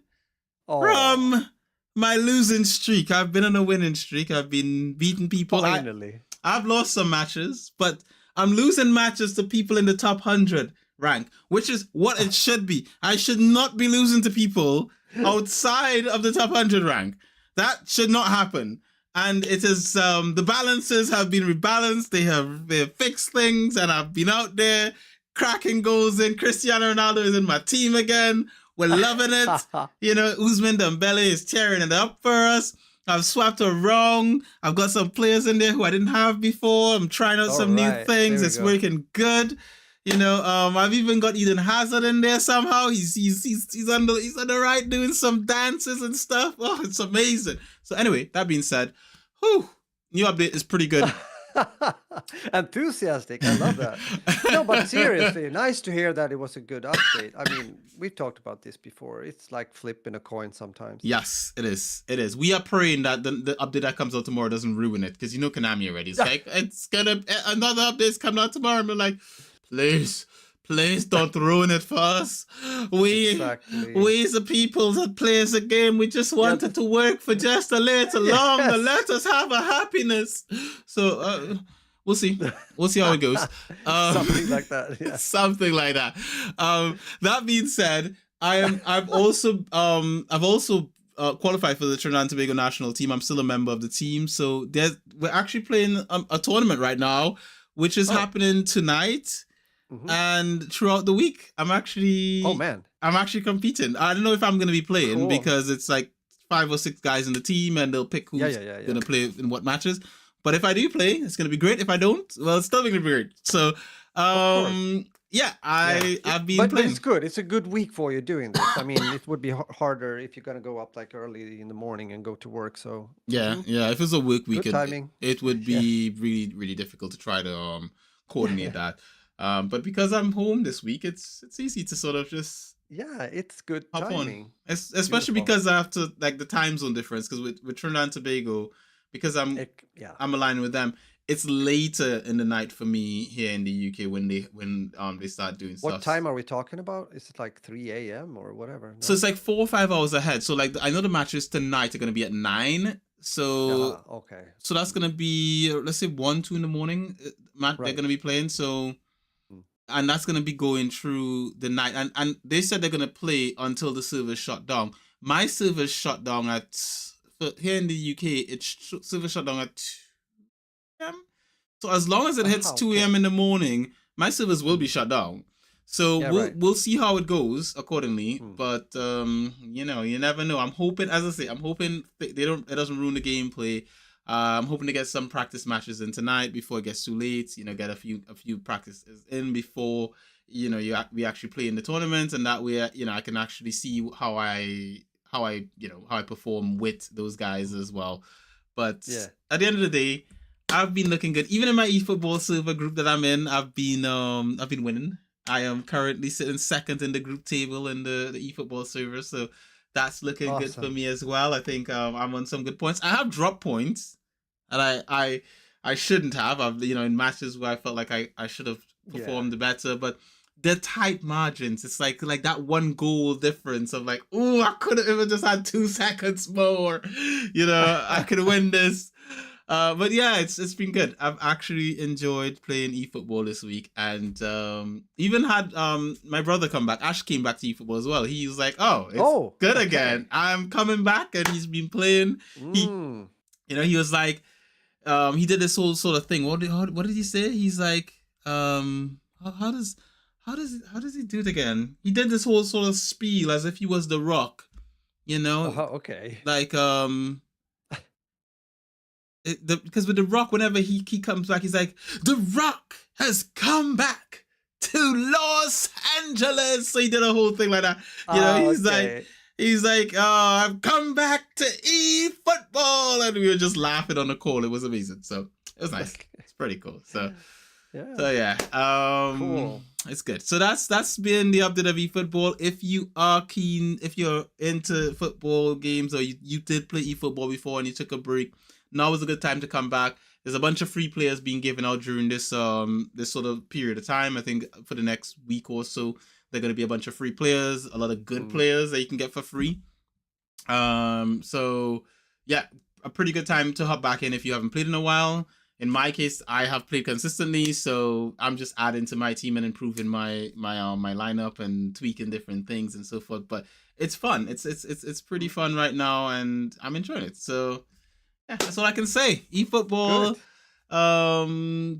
Speaker 2: Oh,
Speaker 1: from my losing streak. I've been on a winning streak. I've been beating people.
Speaker 2: finally.
Speaker 1: I've lost some matches, but I'm losing matches to people in the top 100 rank, which is what it should be. I should not be losing to people outside of the top 100 rank. That should not happen. And it is the balances have been rebalanced. They've fixed things, and I've been out there cracking goals in. Cristiano Ronaldo is in my team again. We're loving it. You know, Usman Dembele is tearing it up for us. I've swapped around. I've got some players in there who I didn't have before. I'm trying out some new things. It's working good. You know, I've even got Eden Hazard in there somehow. He's on the right doing some dances and stuff. Oh, it's amazing. So anyway, that being said, new update is pretty good.
Speaker 2: Enthusiastic. I love that. No, but seriously, nice to hear that it was a good update. I mean, we've talked about this before. It's like flipping a coin sometimes.
Speaker 1: Yes, it is. It is. We are praying that the update that comes out tomorrow doesn't ruin it, because you know Konami already. It's like, it's gonna, another update's coming out tomorrow, and we're like, please don't ruin it for us. We as the people that plays the game, we just want it to work for just a little longer. Let us have a happiness. So we'll see. We'll see how it goes.
Speaker 2: Something like that. Yeah.
Speaker 1: Something like that. That being said, I've also qualified for the Trinidad and Tobago national team. I'm still a member of the team. So we're actually playing a tournament right now, which is happening tonight. Mm-hmm. And throughout the week, I'm actually competing. I don't know if I'm going to be playing because it's like 5 or 6 guys in the team, and they'll pick who's going to play in what matches. But if I do play, it's going to be great. If I don't, well, it's still going to be great. So, I've been playing.
Speaker 2: But it's good. It's a good week for you doing this. I mean, it would be harder if you're going to go up like early in the morning and go to work. So
Speaker 1: if it's a work week, it would be really, really difficult to try to coordinate that. But because I'm home this week, it's easy to sort of just
Speaker 2: it's good timing.
Speaker 1: Especially because I have to, like, the time zone difference, because with Trinidad and Tobago, because I'm aligned with them, it's later in the night for me here in the UK when they start doing stuff.
Speaker 2: What time are we talking about? Is it like 3 a.m. or whatever? No?
Speaker 1: So it's like 4 or 5 hours ahead. So like I know the matches tonight are going to be at 9. So so that's going to be, let's say 1, 2 in the morning. They're going to be playing. So. And that's going to be going through the night. And they said they're going to play until the servers shut down. My servers shut down here in the UK, servers shut down at 2 a.m. So as long as it hits 2 a.m. in the morning, my servers will be shut down. So we'll see how it goes accordingly. But, you know, you never know. I'm hoping, as I say, it doesn't ruin the gameplay. I'm hoping to get some practice matches in tonight before it gets too late. You know, get a few practices in before, you know, we actually play in the tournament, and that way, you know, I can actually see how I perform with those guys as well. But at the end of the day, I've been looking good. Even in my eFootball server group that I'm in, I've been winning. I am currently sitting second in the group table in the eFootball server, so that's looking good for me as well. I think I'm on some good points. I have dropped points, and I shouldn't have. I've, you know, in matches where I felt like I should have performed better, but the tight margins. It's like that 1 goal difference of like, oh, I could have even just had 2 seconds more. You know, I could win this. But yeah, it's been good. I've actually enjoyed playing eFootball this week, and even had my brother come back. Ash came back to eFootball as well. He was like, "Oh, it's good again. I'm coming back," and he's been playing. He was like, he did this whole sort of thing. What did he say? He's like, how does he do it again? He did this whole sort of spiel as if he was The Rock, you know? Like because with The Rock, whenever he comes back, he's like, The Rock has come back to Los Angeles. So he did a whole thing like that. You know, he's like, I've come back to eFootball, and we were just laughing on the call. It was amazing. So it was nice. It's pretty cool. So cool. It's good. So that's been the update of eFootball. If you are keen, if you're into football games, or you did play eFootball before and you took a break, now is a good time to come back. There's a bunch of free players being given out during this sort of period of time. I think for the next week or so, there are going to be a bunch of free players, a lot of good players that you can get for free. So yeah, a pretty good time to hop back in if you haven't played in a while. In my case, I have played consistently, so I'm just adding to my team and improving my lineup and tweaking different things and so forth. But it's fun. It's pretty fun right now, and I'm enjoying it. So yeah, that's all I can say. eFootball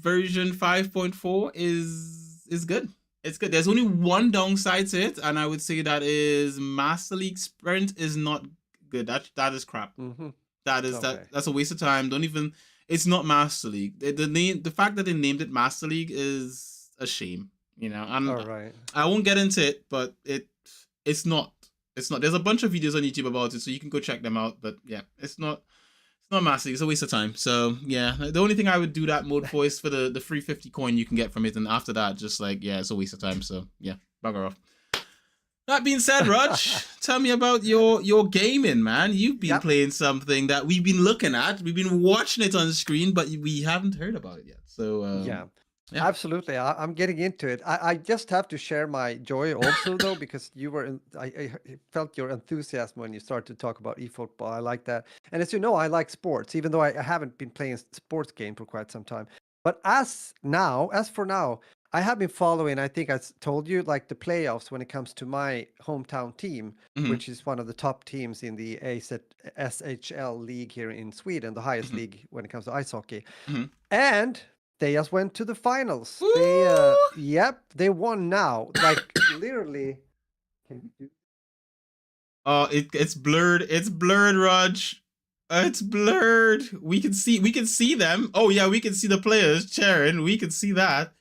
Speaker 1: version 5.4 is good. It's good. There's only one downside to it, and I would say that is Master League Sprint is not good. That is crap.
Speaker 2: Mm-hmm.
Speaker 1: That
Speaker 2: Okay.
Speaker 1: that's a waste of time. Don't even. It's not Master League. The fact that they named it Master League is a shame. And
Speaker 2: All right.
Speaker 1: I won't get into it, but it's not. It's not. There's a bunch of videos on YouTube about it, so you can go check them out. But yeah, it's not. It's not Master League. It's a waste of time. So yeah, the only thing I would do that mode for is for the free 50 coin you can get from it, and after that, just like yeah, it's a waste of time. So yeah, bugger off. That being said, Raj, tell me about your gaming, man. You've been
Speaker 2: Yep.
Speaker 1: playing something that we've been looking at. We've been watching it on the screen, but we haven't heard about it yet. So
Speaker 2: Yeah.
Speaker 1: yeah.
Speaker 2: Absolutely. I'm getting into it. I just have to share my joy also, though, because I felt your enthusiasm when you started to talk about eFootball. I like that. And as you know, I like sports, even though I haven't been playing sports game for quite some time. But as for now, I have been following, I think told you, like the playoffs when it comes to my hometown team,
Speaker 1: Mm-hmm.
Speaker 2: which is one of the top teams in the SHL league here in Sweden, the highest
Speaker 1: Mm-hmm.
Speaker 2: league when it comes to ice hockey.
Speaker 1: Mm-hmm.
Speaker 2: And they just went to the finals.
Speaker 1: Woo!
Speaker 2: They won now. Like literally. Can you do?
Speaker 1: Oh, it's blurred. It's blurred, Raj. It's blurred. We can see them. Oh yeah, we can see the players cheering. We can see that.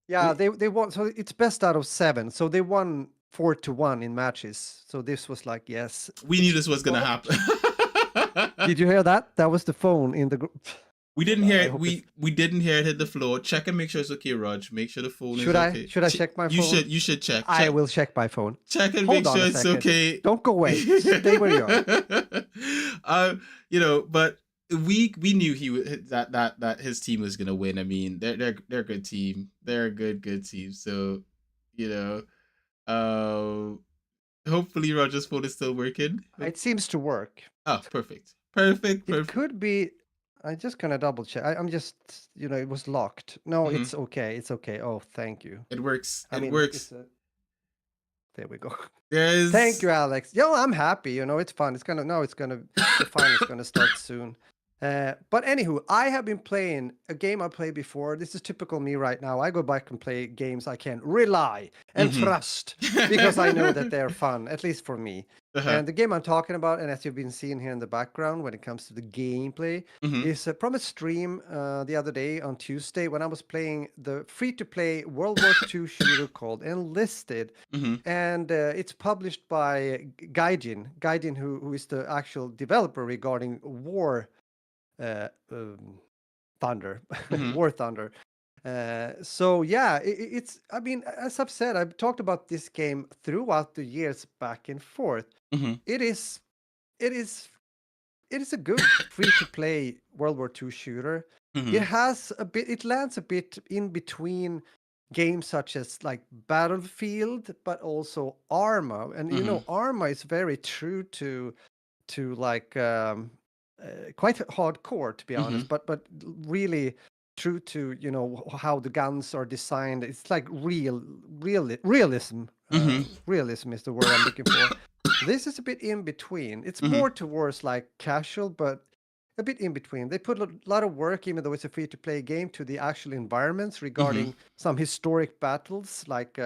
Speaker 2: Yeah, they won. So it's best out of 7. So they won 4-1 in matches. So this was like yes.
Speaker 1: We knew this was gonna
Speaker 2: Oh,
Speaker 1: happen.
Speaker 2: did you hear that? That was the phone in the group.
Speaker 1: We
Speaker 2: Oh
Speaker 1: didn't
Speaker 2: God,
Speaker 1: hear
Speaker 2: I
Speaker 1: it.
Speaker 2: hope it's.
Speaker 1: We didn't hear it hit the floor. Check and make sure it's okay, Raj. Make sure the phone is
Speaker 2: Should I?
Speaker 1: okay.
Speaker 2: Should I check my
Speaker 1: You
Speaker 2: phone?
Speaker 1: should. You should check.
Speaker 2: I will check my phone.
Speaker 1: Check and make
Speaker 2: Hold on
Speaker 1: sure
Speaker 2: a
Speaker 1: it's
Speaker 2: second.
Speaker 1: okay.
Speaker 2: Don't go away. Stay where you are.
Speaker 1: But we knew that his team was gonna win. I mean, they're a good team. They're a good team. So, you know, hopefully Roger's phone is still working.
Speaker 2: It seems to work.
Speaker 1: Oh, perfect.
Speaker 2: It could be. I'm just gonna double check. I'm just, it was locked. No,
Speaker 1: Mhm.
Speaker 2: it's okay. It's okay. Oh, thank you.
Speaker 1: It works.
Speaker 2: I
Speaker 1: It
Speaker 2: mean,
Speaker 1: works.
Speaker 2: there we go.
Speaker 1: There's.
Speaker 2: Thank you, Alex. Yo, I'm happy. It's fun. The final's gonna start soon. But anywho, I have been playing a game I played before. This is typical me right now. I go back and play games I can rely and trust because I know that they're fun, at least for me.
Speaker 1: Uh-huh.
Speaker 2: And the game I'm talking about, and as you've been seeing here in the background when it comes to the gameplay, is from a stream the other day on Tuesday when I was playing the free-to-play World War II shooter called Enlisted. And it's published by Gaijin, who is the actual developer regarding War Thunder, War Thunder. So yeah, it's. I mean, as I've said, I've talked about this game throughout the years, back and forth. It is a good free-to-play World War II shooter. It has a bit. It lands a bit in between games such as like Battlefield, but also Arma, and Arma is very true to like quite hardcore, to be honest, but really true to how the guns are designed. It's like realism. Realism is the word I'm looking for. This is a bit in between. It's more towards like casual, but a bit in between. They put a lot of work, even though it's a free-to-play game, to the actual environments regarding some historic battles like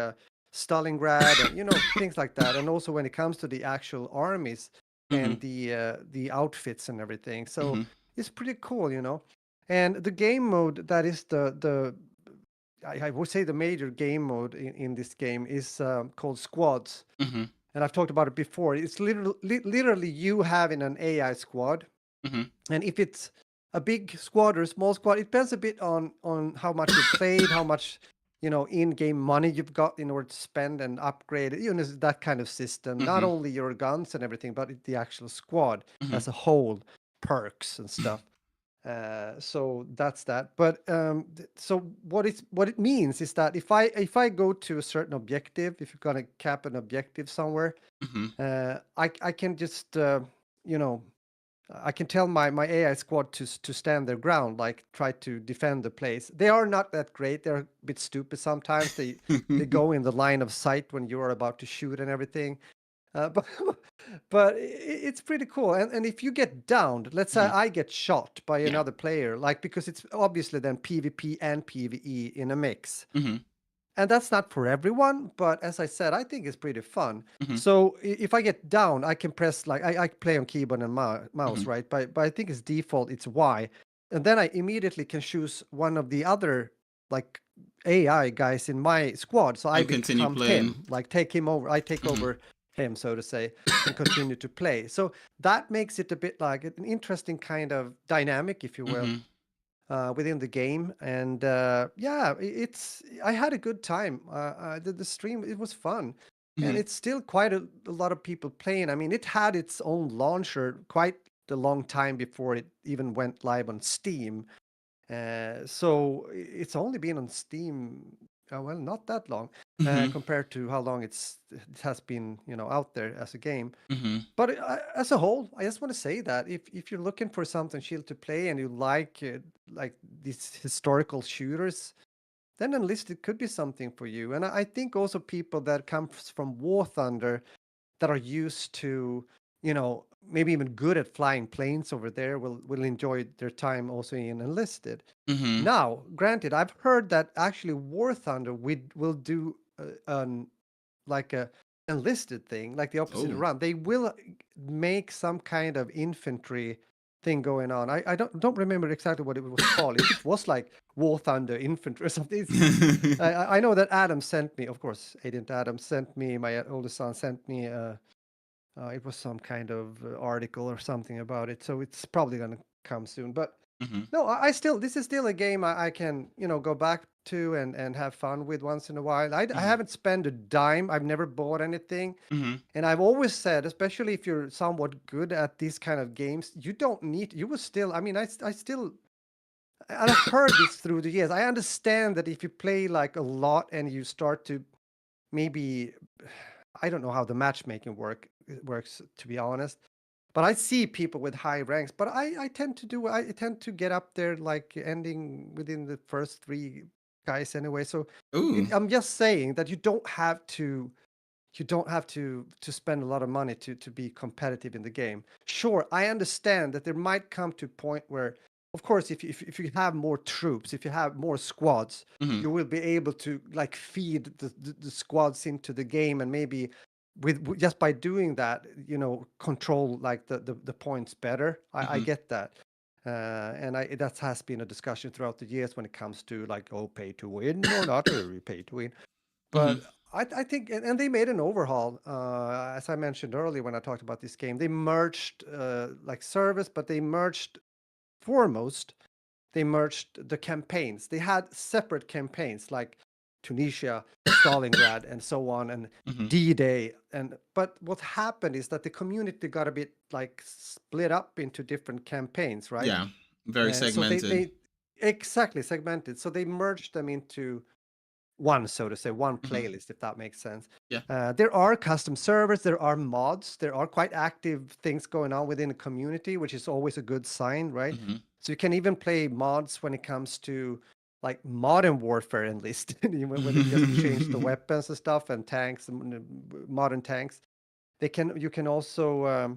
Speaker 2: Stalingrad and things like that. And also when it comes to the actual armies and the outfits and everything. So it's pretty cool, And the game mode that is I would say the major game mode in this game is called Squads. And I've talked about it before. It's literally you having an AI squad. And if it's a big squad or a small squad, it depends a bit on how much you played, how much in-game money you've got in order to spend and upgrade. That kind of system. Not only your guns and everything, but the actual squad as a whole, perks and stuff. So that's that. But so what it means is that if I go to a certain objective, if you're gonna cap an objective somewhere, I can just I can tell my AI squad to stand their ground, like try to defend the place. They are not that great. They're a bit stupid sometimes. They go in the line of sight when you are about to shoot and everything. But it's pretty cool. And if you get downed, let's say I get shot by another player, like because it's obviously then PvP and PvE in a mix. and that's not for everyone, but as I said, I think it's pretty fun.
Speaker 1: Mm-hmm.
Speaker 2: So if I get down, I can press like I play on keyboard and mouse,
Speaker 1: Mm-hmm.
Speaker 2: right? But I think it's default, it's Y, and then I immediately can choose one of the other like AI guys in my squad. So I
Speaker 1: And continue
Speaker 2: become
Speaker 1: playing.
Speaker 2: him, like take him over. I take
Speaker 1: Mm-hmm.
Speaker 2: over him, so to say, and continue to play. So that makes it a bit like an interesting kind of dynamic, if you will,
Speaker 1: Mm-hmm.
Speaker 2: within the game. And yeah, it's I had a good time. The stream, it was fun, and
Speaker 1: Mm-hmm.
Speaker 2: it's still quite a lot of people playing. I mean, it had its own launcher quite a long time before it even went live on Steam. So it's only been on Steam, well, not that long,
Speaker 1: Mm-hmm.
Speaker 2: compared to how long it has been, out there as a game.
Speaker 1: Mm-hmm.
Speaker 2: But as a whole, I just want to say that if you're looking for something chill to play and you like these historical shooters, then Enlisted could be something for you. And I think also people that come from War Thunder that are used to, maybe even good at flying planes over there will enjoy their time also in Enlisted.
Speaker 1: Mm-hmm.
Speaker 2: Now, granted, I've heard that actually War Thunder will do like a enlisted thing, like the opposite
Speaker 1: Oh.
Speaker 2: around. They will make some kind of infantry thing going on. I don't remember exactly what it was called. If it was like War Thunder Infantry or something. I know that Adam sent me, of course, Agent Adam sent me, my oldest son sent me. It was some kind of article or something about it, so it's probably gonna come soon. But
Speaker 1: Mm-hmm.
Speaker 2: no, I still, this is still a game I can, go back to and have fun with once in a while. I
Speaker 1: Mm-hmm.
Speaker 2: haven't spent a dime. I've never bought anything.
Speaker 1: Mm-hmm.
Speaker 2: And I've always said, especially if you're somewhat good at these kind of games, you don't need, you will still, I mean, I still, and I've heard this through the years. I understand that if you play like a lot and you start to maybe, I don't know how the matchmaking works, to be honest. But I see people with high ranks, but I tend to get up there like ending within the first three guys anyway. So
Speaker 1: Ooh.
Speaker 2: I'm just saying that you don't have to spend a lot of money to be competitive in the game. Sure, I understand that there might come to a point where, of course, if you have more troops, if you have more squads,
Speaker 1: Mm-hmm.
Speaker 2: you will be able to like feed the squads into the game, and maybe just by doing that, control like the points better. I
Speaker 1: Mm-hmm.
Speaker 2: get that. And that has been a discussion throughout the years when it comes to like, oh, pay to win or not, or pay to win.
Speaker 1: Mm-hmm.
Speaker 2: But I think, and they made an overhaul, as I mentioned earlier when I talked about this game. They merged like service, but they merged foremost. They merged the campaigns. They had separate campaigns like Tunisia, Stalingrad, and so on, and
Speaker 1: Mm-hmm.
Speaker 2: D-Day. But what happened is that the community got a bit like split up into different campaigns, right?
Speaker 1: Yeah. Very
Speaker 2: So they
Speaker 1: segmented.
Speaker 2: they exactly segmented. So they merged them into one, so to say, one
Speaker 1: Mm-hmm.
Speaker 2: playlist, if that makes sense.
Speaker 1: Yeah.
Speaker 2: There are custom servers, there are mods, there are quite active things going on within the community, which is always a good sign, right?
Speaker 1: Mm-hmm.
Speaker 2: So you can even play mods when it comes to like modern warfare Enlisted, when they just change the weapons and stuff and tanks, modern tanks. You can also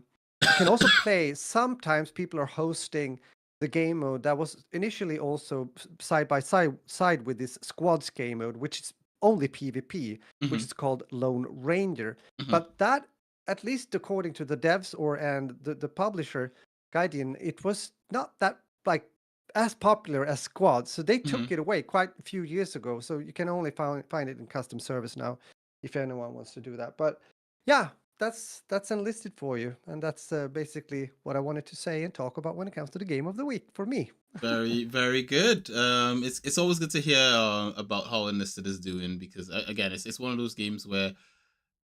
Speaker 2: play. Sometimes people are hosting the game mode that was initially also side by side with this squads game mode, which is only PvP, which
Speaker 1: Mm-hmm.
Speaker 2: is called Lone Ranger.
Speaker 1: Mm-hmm.
Speaker 2: But that, at least according to the devs and the publisher, Guardian, it was not that like as popular as squads. So they
Speaker 1: Mm-hmm.
Speaker 2: took it away quite a few years ago. So you can only find it in custom service now, if anyone wants to do that. But yeah, that's Enlisted for you, and that's basically what I wanted to say and talk about when it comes to the game of the week for me.
Speaker 1: Very, very good. It's always good to hear about how Enlisted is doing because again, it's one of those games where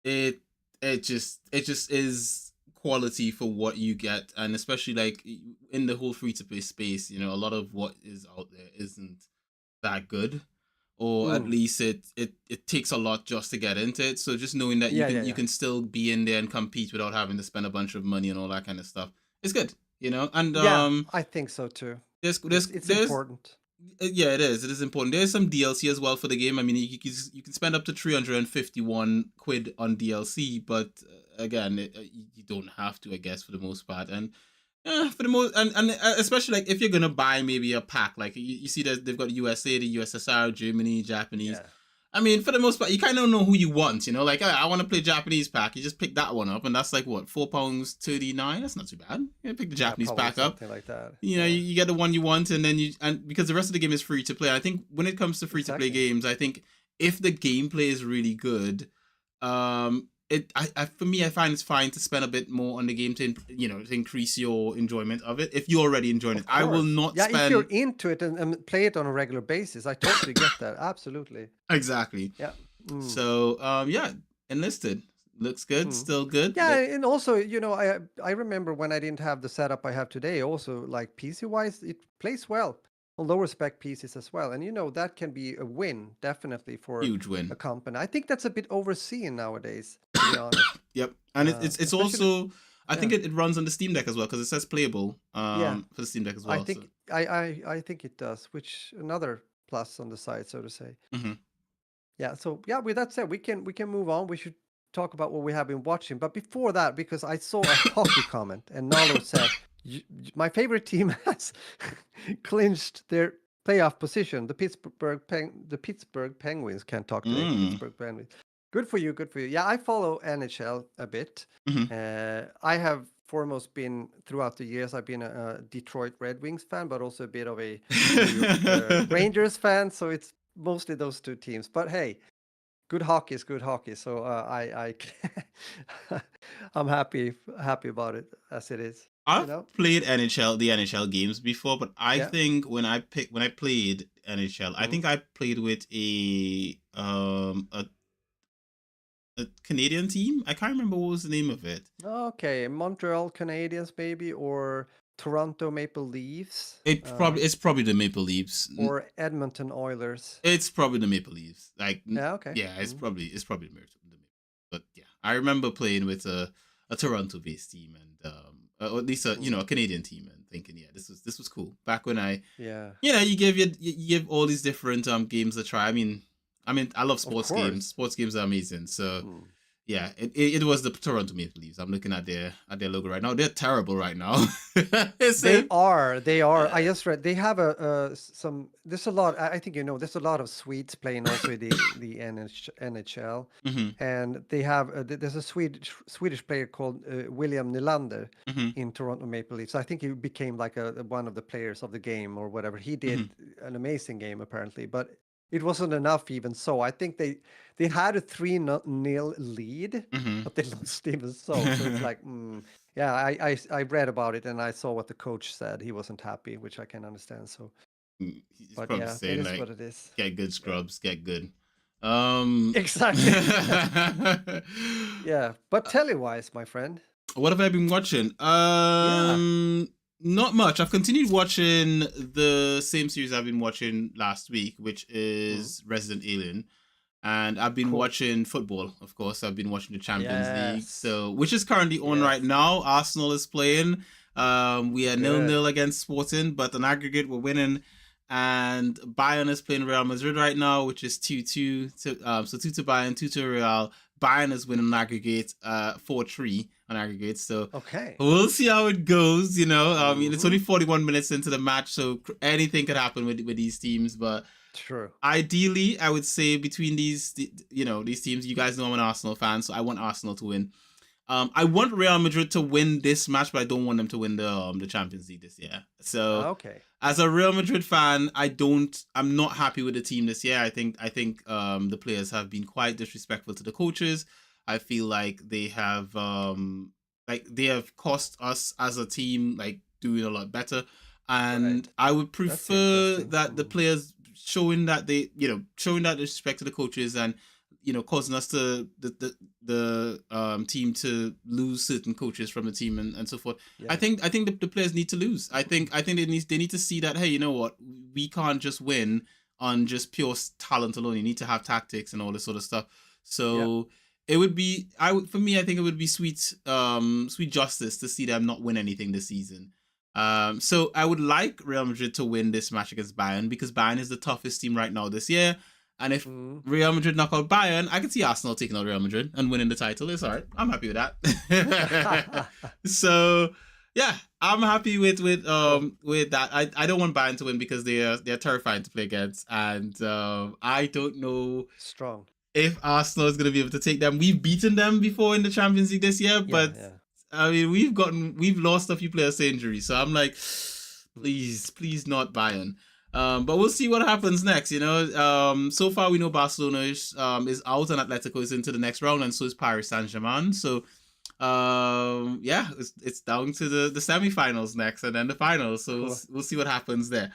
Speaker 1: it it just is quality for what you get, and especially like in the whole free to play space, a lot of what is out there isn't that good, or at
Speaker 2: Mm.
Speaker 1: least it takes a lot just to get into it. So just knowing that you
Speaker 2: Yeah,
Speaker 1: can
Speaker 2: yeah,
Speaker 1: you
Speaker 2: yeah,
Speaker 1: can still be in there and compete without having to spend a bunch of money and all that kind of stuff, it's good. And
Speaker 2: yeah. I think so too.
Speaker 1: there's
Speaker 2: It's
Speaker 1: there's
Speaker 2: it's
Speaker 1: there's
Speaker 2: important.
Speaker 1: yeah, it is. It is important. There's some DLC as well for the game. I mean, you can spend up to 351 quid on DLC, but again, you don't have to, I guess, for the most part. And for the most, and especially like if you're gonna buy maybe a pack, like you see that they've got USA, the USSR, Germany, Japanese.
Speaker 2: Yeah.
Speaker 1: I mean, for the most part, you kind of know who you want, you know? Like, I want to play Japanese pack. You just pick that one up, and that's like, what, £4.39? That's not too bad. You pick the Japanese pack up.
Speaker 2: Something like that.
Speaker 1: You know, you get the one you want, and then and because the rest of the game is free to play. I think when it comes to free to play games, I think if the gameplay is really good, for me, I find it's fine to spend a bit more on the game to increase your enjoyment of it. If you're already enjoying it, I will not spend.
Speaker 2: If you're into it and play it on a regular basis, I totally get that. Absolutely.
Speaker 1: Exactly.
Speaker 2: Yeah.
Speaker 1: So Enlisted looks good, still good.
Speaker 2: Yeah, and also, I remember when I didn't have the setup I have today. Also, like PC wise, it plays well on lower spec PCs as well, and that can be a win definitely for
Speaker 1: huge win
Speaker 2: a company. I think that's a bit overseen nowadays, to be honest.
Speaker 1: Yep, and it's also I think it runs on the Steam Deck as well because it says playable for the Steam Deck as well.
Speaker 2: I think I think it does, which another plus on the side, so to say.
Speaker 1: Mm-hmm.
Speaker 2: Yeah. So with that said, we can move on. We should talk about what we have been watching, but before that, because I saw a hockey comment and Nalo said my favorite team has clinched their playoff position. The Pittsburgh Penguins can't talk today. Pittsburgh Penguins. Good for you. Good for you. Yeah, I follow NHL a bit. I have foremost been throughout the years. I've been a Detroit Red Wings fan, but also a bit of a Rangers fan. So it's mostly those two teams. But hey, good hockey is good hockey. So I'm happy about it as it is.
Speaker 1: I've played the NHL games before, but I think when I played NHL, I think I played with a Canadian team. I can't remember what was the name of it.
Speaker 2: Okay, Montreal Canadiens maybe, or Toronto Maple Leafs.
Speaker 1: It's probably the Maple Leafs
Speaker 2: or Edmonton Oilers.
Speaker 1: It's probably the Maple Leafs. It's probably the Maple. But yeah, I remember playing with a Toronto-based team and or at least a Canadian team and thinking, this was cool back when you give all these different games a try. I mean I love sports games. Sports games are amazing. So yeah, it was the Toronto Maple Leafs. I'm looking at their logo right now. They're terrible right now.
Speaker 2: They are. I just read they have there's a lot. I think there's a lot of Swedes playing also the NHL, and they have there's a Swedish player called William Nylander in Toronto Maple Leafs. I think he became like one of the players of the game or whatever. He did an amazing game apparently, but it wasn't enough even so. I think they had a 3-0 lead, but they lost even so. So it's like, I read about it and I saw what the coach said. He wasn't happy, which I can understand. So,
Speaker 1: but probably saying, it is what it is. Get good, scrubs. Get good.
Speaker 2: Exactly. Yeah, but Tele-wise, my friend.
Speaker 1: What have I been watching? Not much. I've continued watching the same series I've been watching last week, which is Resident Alien. And I've been watching football, of course. I've been watching the Champions League, which is currently on right now. Arsenal is playing. We are 0-0 against Sporting, but on aggregate, we're winning. And Bayern is playing Real Madrid right now, which is 2-2. So 2-2 Bayern, 2-2 Real. Bayern is winning on aggregate 4-3 on aggregate. So we'll see how it goes. I mean, it's only 41 minutes into the match, so anything could happen with these teams. But
Speaker 2: true.
Speaker 1: Ideally, I would say between these teams, you guys know I'm an Arsenal fan, so I want Arsenal to win. I want Real Madrid to win this match, but I don't want them to win the Champions League this year. So as a Real Madrid fan, I'm not happy with the team this year. I think the players have been quite disrespectful to the coaches. I feel like they have cost us as a team doing a lot better. And I would prefer that the players showing that respect to the coaches and causing us the team to lose certain coaches from the team and so forth. I think the players need to lose. I think they need to see that, hey, you know what, we can't just win on just pure talent alone. You need to have tactics and all this sort of stuff. So it would be I think it would be sweet justice to see them not win anything this season. So I would like Real Madrid to win this match against Bayern because Bayern is the toughest team right now this year. And if Real Madrid knock out Bayern, I can see Arsenal taking out Real Madrid and winning the title. It's all right. I'm happy with that. So, Yeah, I'm happy with that. I don't want Bayern to win because they're terrifying to play against, and I don't know
Speaker 2: Strong.
Speaker 1: if Arsenal is going to be able to take them. We've beaten them before in the Champions League this year,
Speaker 2: Yeah,
Speaker 1: but
Speaker 2: yeah.
Speaker 1: I mean we've lost a few players to injury, so I'm like, please not Bayern. But we'll see what happens next. So far we know Barcelona is out and Atletico is into the next round, and so is Paris Saint-Germain. So yeah, it's down to the semifinals next, and then the finals. So
Speaker 2: Cool.
Speaker 1: we'll see what happens there.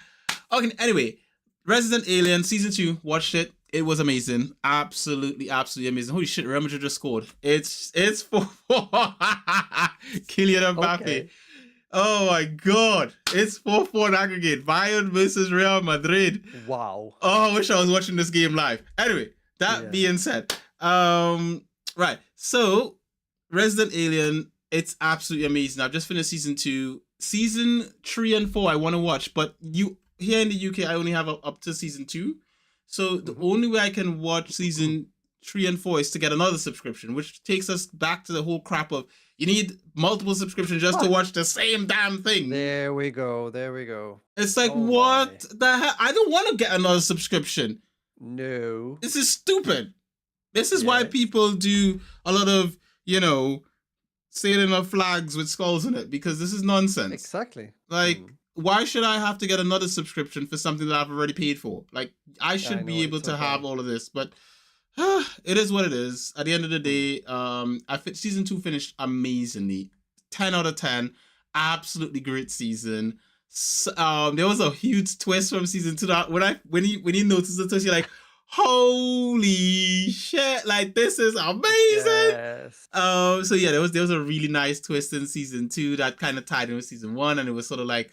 Speaker 1: Okay, anyway, Resident Alien season 2, watched it. It was amazing, absolutely amazing. Holy shit, Real Madrid just scored. It's 4-4. Kylian Mbappe.
Speaker 2: Okay.
Speaker 1: Oh my god, it's 4-4 in aggregate. Bayern versus Real Madrid.
Speaker 2: Wow.
Speaker 1: Oh, I wish I was watching this game live. Anyway, that being said, right. So Resident Alien, it's absolutely amazing. I've just finished season 2. Season 3 and 4 I want to watch, but here in the UK I only have up to season 2. So the only way I can watch season 3 and 4 is to get another subscription, which takes us back to the whole crap of you need multiple subscriptions just to watch the same damn thing.
Speaker 2: There we go.
Speaker 1: It's like, what the hell? I don't want to get another subscription.
Speaker 2: No.
Speaker 1: This is stupid. This is why people do a lot of, sailing of flags with skulls in it, because this is nonsense.
Speaker 2: Exactly.
Speaker 1: Like, why should I have to get another subscription for something that I've already paid for? Like, I should be able to have all of this, but it is what it is. At the end of the day, season 2 finished amazingly. 10 out of 10. Absolutely great season. There was a huge twist from season 2 that when you notice the twist, you're like, holy shit, like this is amazing.
Speaker 2: Yes.
Speaker 1: So yeah, there was a really nice twist in season 2 that kind of tied in with season 1, and it was sort of like,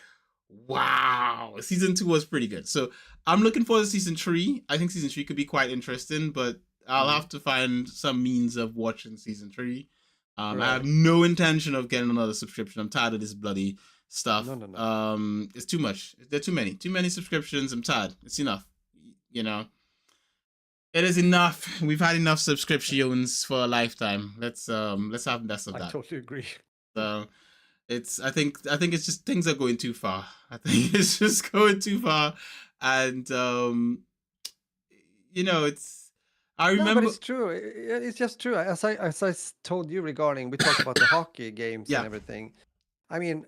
Speaker 1: wow, season 2 was pretty good. So I'm looking forward to season 3. I think season 3 could be quite interesting, but I'll have to find some means of watching season 3. I have no intention of getting another subscription. I'm tired of this bloody stuff.
Speaker 2: No.
Speaker 1: It's too much. There are too many subscriptions. I'm tired. It's enough. It is enough. We've had enough subscriptions for a lifetime. Let's have less of that.
Speaker 2: I totally agree.
Speaker 1: So I think it's just things are going too far. I think it's just going too far, and I remember.
Speaker 2: No, but it's true. It's just true. As I told you regarding, we talked about the hockey games and everything. I mean,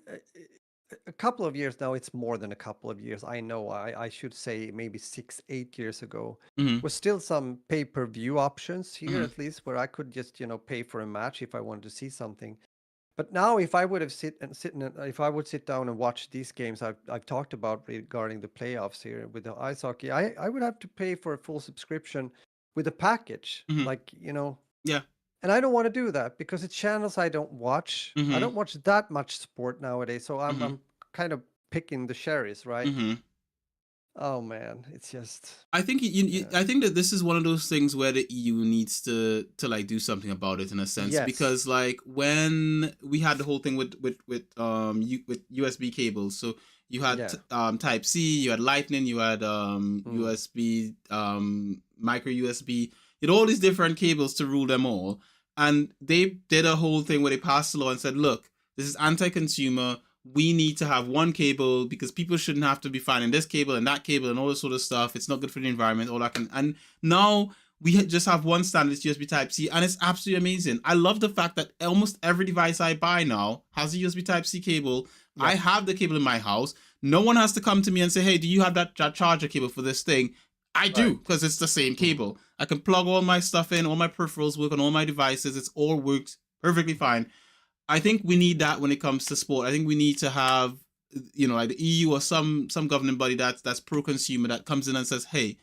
Speaker 2: a couple of years now, it's more than a couple of years. I know I should say maybe 6-8 years ago, was still some pay-per-view options here, at least, where I could just, pay for a match if I wanted to see something. But now if I would have if I would sit down and watch these games I've talked about regarding the playoffs here with the ice hockey, I would have to pay for a full subscription with a package, like,
Speaker 1: Yeah.
Speaker 2: And I don't want to do that because it's channels I don't watch. I don't watch that much sport nowadays, so I'm kind of picking the cherries, right? Oh man, it's just.
Speaker 1: I think I think that this is one of those things where the EU needs to like do something about it in a sense, because like when we had the whole thing with USB cables, so you had Type C, you had Lightning, you had USB, micro USB. You had all these different cables to rule them all. And they did a whole thing where they passed a law and said, look, this is anti-consumer. We need to have one cable because people shouldn't have to be finding this cable and that cable and all this sort of stuff. It's not good for the environment, all that. And now we just have one standard, it's USB Type-C, and it's absolutely amazing. I love the fact that almost every device I buy now has a USB Type-C cable. Yeah. I have the cable in my house. No one has to come to me and say, hey, do you have that charger cable for this thing? I do, because it's the same cable. I can plug all my stuff in, all my peripherals work on all my devices. It's all works perfectly fine. I think we need that when it comes to sport. I think we need to have, like the EU or some governing body that's pro-consumer that comes in and says, hey,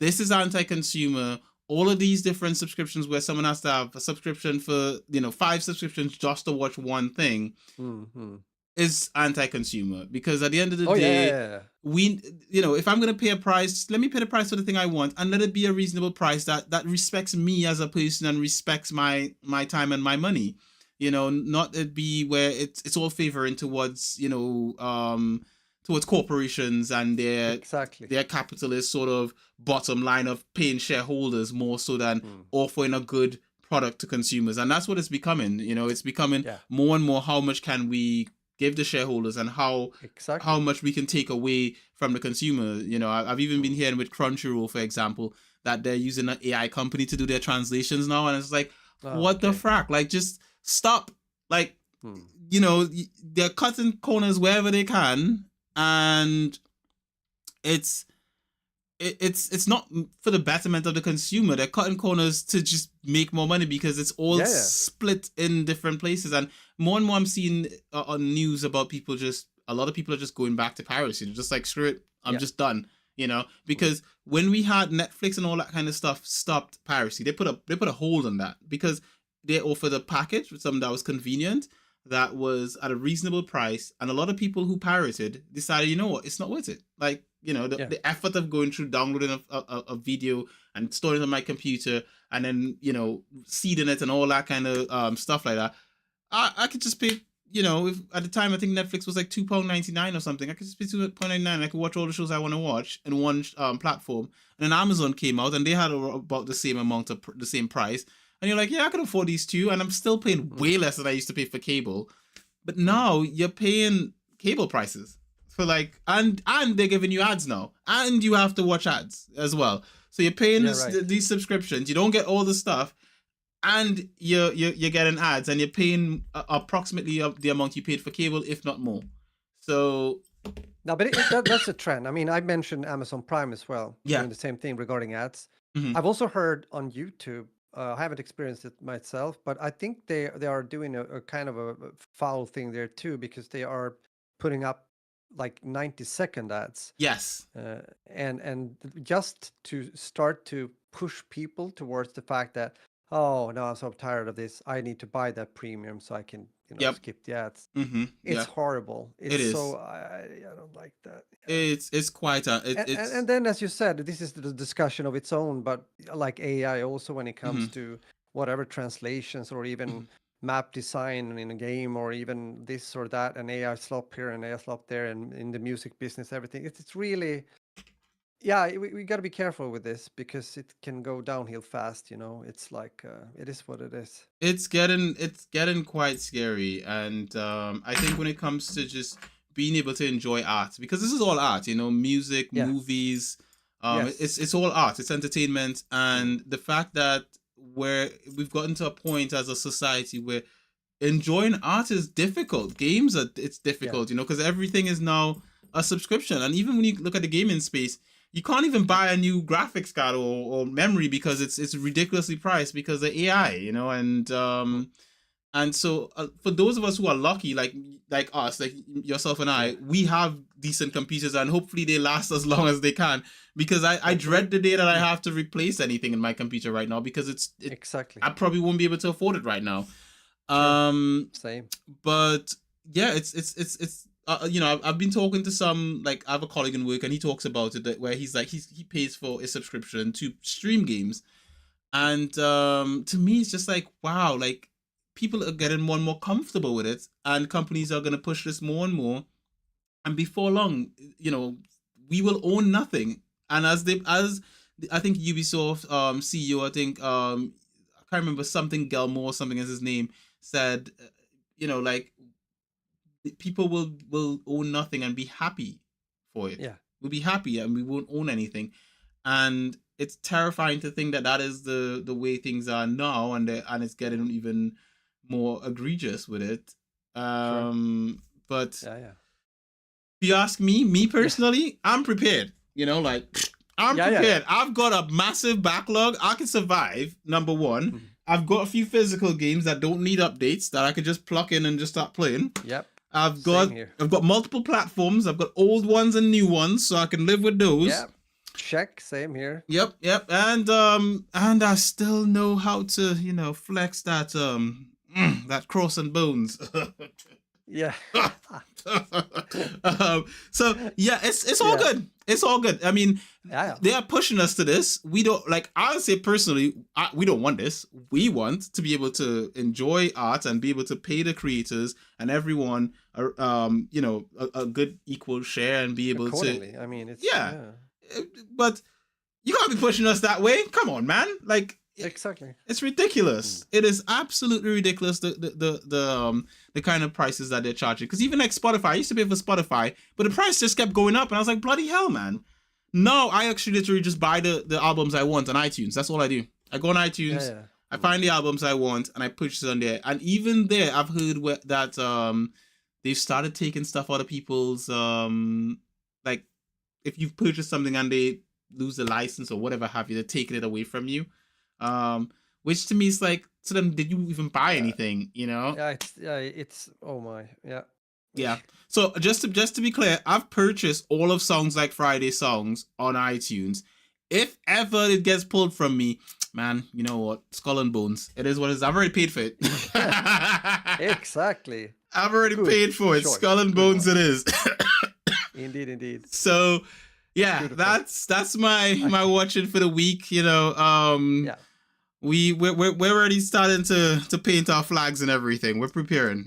Speaker 1: this is anti-consumer. All of these different subscriptions where someone has to have a subscription for, 5 subscriptions just to watch one thing is anti-consumer. Because at the end of the day, we, if I'm going to pay a price, let me pay the price for the thing I want and let it be a reasonable price that respects me as a person and respects my time and my money. Not it be where it's all favoring towards, towards corporations and their capitalist sort of bottom line of paying shareholders more so than offering a good product to consumers. And that's what it's becoming. It's becoming more and more, how much can we give the shareholders and how
Speaker 2: Exactly.
Speaker 1: much we can take away from the consumer. You know, I've even been hearing with Crunchyroll, for example, that they're using an AI company to do their translations now, and it's like,
Speaker 2: Oh,
Speaker 1: what the
Speaker 2: okay.
Speaker 1: frack? Like, just stop. Like,
Speaker 2: Hmm.
Speaker 1: you know, they're cutting corners wherever they can, and it's it's not for the betterment of the consumer. They're cutting corners to just make more money because it's all
Speaker 2: Yeah, yeah.
Speaker 1: split in different places. And more I'm seeing on news about people just a lot of people are just going back to piracy. They're just like, screw it, I'm
Speaker 2: Yeah.
Speaker 1: just done. You know,
Speaker 2: Hmm.
Speaker 1: because when we had Netflix and all that kind of stuff stopped piracy, they put a hold on that because they offered a package with something that was convenient, that was at a reasonable price, and a lot of people who pirated decided, you know what, it's not worth it. Like, you know,
Speaker 2: Yeah.
Speaker 1: the effort of going through downloading a video and storing it on my computer and then, you know, seeding it and all that kind of stuff like that. I could just pay, you know, if at the time I think Netflix was like £2.99 or something. I could just pay £2.99. I could watch all the shows I want to watch in one platform. And then Amazon came out and they had about the same amount of the same price. And you're like, yeah, I can afford these two, and I'm still paying
Speaker 2: Hmm.
Speaker 1: way less than I used to pay for cable. But
Speaker 2: Hmm.
Speaker 1: now you're paying cable prices for like, and they're giving you ads now, and you have to watch ads as well. So you're paying
Speaker 2: Yeah, right.
Speaker 1: these subscriptions. You don't get all the stuff, and you're getting ads, and you're paying approximately the amount you paid for cable, if not more. So
Speaker 2: No, but that's a trend. I mean, I mentioned Amazon Prime as well,
Speaker 1: yeah.
Speaker 2: doing the same thing regarding ads.
Speaker 1: Mm-hmm.
Speaker 2: I've also heard on YouTube. I haven't experienced it myself, but I think they are doing a kind of a foul thing there too, because they are putting up like 90-second ads,
Speaker 1: Yes.
Speaker 2: uh, and just to start to push people towards the fact that, oh no, I'm so tired of this. I need to buy that premium so I can,
Speaker 1: Yep.
Speaker 2: skip the ads.
Speaker 1: Mm-hmm.
Speaker 2: It's
Speaker 1: Yeah.
Speaker 2: horrible.
Speaker 1: It
Speaker 2: It's
Speaker 1: is.
Speaker 2: so I don't like that. Yeah.
Speaker 1: It's quite a
Speaker 2: And
Speaker 1: it's.
Speaker 2: then, as you said, this is the discussion of its own, but like AI also when it
Speaker 1: Mm-hmm.
Speaker 2: comes to whatever translations or
Speaker 1: Mm-hmm.
Speaker 2: even map design in a game or even this or that, and AI slop here and AI slop there, and in the music business, everything. It's really, yeah, we got to be careful with this because it can go downhill fast. It's like it is what it is.
Speaker 1: It's getting quite scary, and I think when it comes to just being able to enjoy art, because this is all art, you know, music,
Speaker 2: Yeah.
Speaker 1: movies,
Speaker 2: Yes.
Speaker 1: it's all art, it's entertainment,
Speaker 2: Mm.
Speaker 1: and the fact that we've gotten to a point as a society where enjoying art is difficult. Games are it's
Speaker 2: Yeah.
Speaker 1: difficult, you know, because everything is now a subscription. And even when you look at the gaming space, you can't even buy a new graphics card or memory because it's ridiculously priced because of AI, you know,
Speaker 2: Mm.
Speaker 1: and so for those of us who are lucky, like us, like yourself and
Speaker 2: Yeah.
Speaker 1: I, we have decent computers, and hopefully they last as long as they can. Because I
Speaker 2: Hopefully.
Speaker 1: dread the day that I
Speaker 2: Mm.
Speaker 1: have to replace anything in my computer right now because
Speaker 2: Exactly.
Speaker 1: I probably won't be able to afford it right now.
Speaker 2: Sure.
Speaker 1: Um,
Speaker 2: Same.
Speaker 1: but yeah, it's you know, I've been talking to some, like I have a colleague in work and he talks about it, that where he's like he pays for a subscription to stream games, and to me it's just like, wow, like people are getting more and more comfortable with it, and companies are going to push this more and more, and before long, you know, we will own nothing. And as I think Ubisoft CEO, I think I can't remember, something Gelmore, something is his name, said, you know, like people will own nothing and be happy for it.
Speaker 2: Yeah.
Speaker 1: We'll be happy and we won't own anything, and it's terrifying to think that that is the way things are now, and it's getting even more egregious with it.
Speaker 2: Sure.
Speaker 1: But
Speaker 2: Yeah. Yeah.
Speaker 1: if you ask me
Speaker 2: Yeah.
Speaker 1: personally, I'm prepared. You know, like I'm
Speaker 2: Yeah. Yeah. Yeah.
Speaker 1: prepared. I've got a massive backlog. I can survive. Number one,
Speaker 2: Mhm.
Speaker 1: I've got a few physical games that don't need updates that I could just plug in and just start playing.
Speaker 2: Yep.
Speaker 1: I've
Speaker 2: Same
Speaker 1: got
Speaker 2: here.
Speaker 1: I've got multiple platforms. I've got old ones and new ones, so I can live with those.
Speaker 2: Yeah. Check. Same here.
Speaker 1: Yep, and I still know how to, you know, flex that that cross and bones.
Speaker 2: Yeah.
Speaker 1: So yeah, it's all
Speaker 2: Yeah.
Speaker 1: good. It's all good. I mean,
Speaker 2: Yeah. Yeah.
Speaker 1: they are pushing us to this. We don't, like, I would say personally, we don't want this. We want to be able to enjoy art and be able to pay the creators and everyone, you know, a good equal share and be able to,
Speaker 2: Accordingly. I mean, it's
Speaker 1: yeah.
Speaker 2: yeah.
Speaker 1: But you can't be pushing us that way. Come on, man. Like,
Speaker 2: Exactly.
Speaker 1: It's ridiculous. It is absolutely ridiculous the kind of prices that they're charging. Because even like Spotify, I used to pay for Spotify, but the price just kept going up, and I was like, bloody hell, man. No, I actually literally just buy the albums I want on iTunes. That's all I do. I go on iTunes,
Speaker 2: Yeah.
Speaker 1: I find the albums I want, and I push it on there. And even there, I've heard that they've started taking stuff out of people's like if you've purchased something and they lose the license or whatever have you, they're taking it away from you. Which to me is like, so then did you even buy anything? You know?
Speaker 2: It's oh my, yeah.
Speaker 1: Yeah. So just to be clear, I've purchased all of Songs Like Friday songs on iTunes. If ever it gets pulled from me, man, you know what? Skull and Bones. It is what it is. I've already paid for it.
Speaker 2: Exactly.
Speaker 1: I've already paid for it.
Speaker 2: Choice.
Speaker 1: Skull and Bones it is.
Speaker 2: Indeed.
Speaker 1: So yeah,
Speaker 2: Beautiful.
Speaker 1: that's my watching for the week. You know,
Speaker 2: Yeah.
Speaker 1: we're already starting to paint our flags and everything. We're preparing.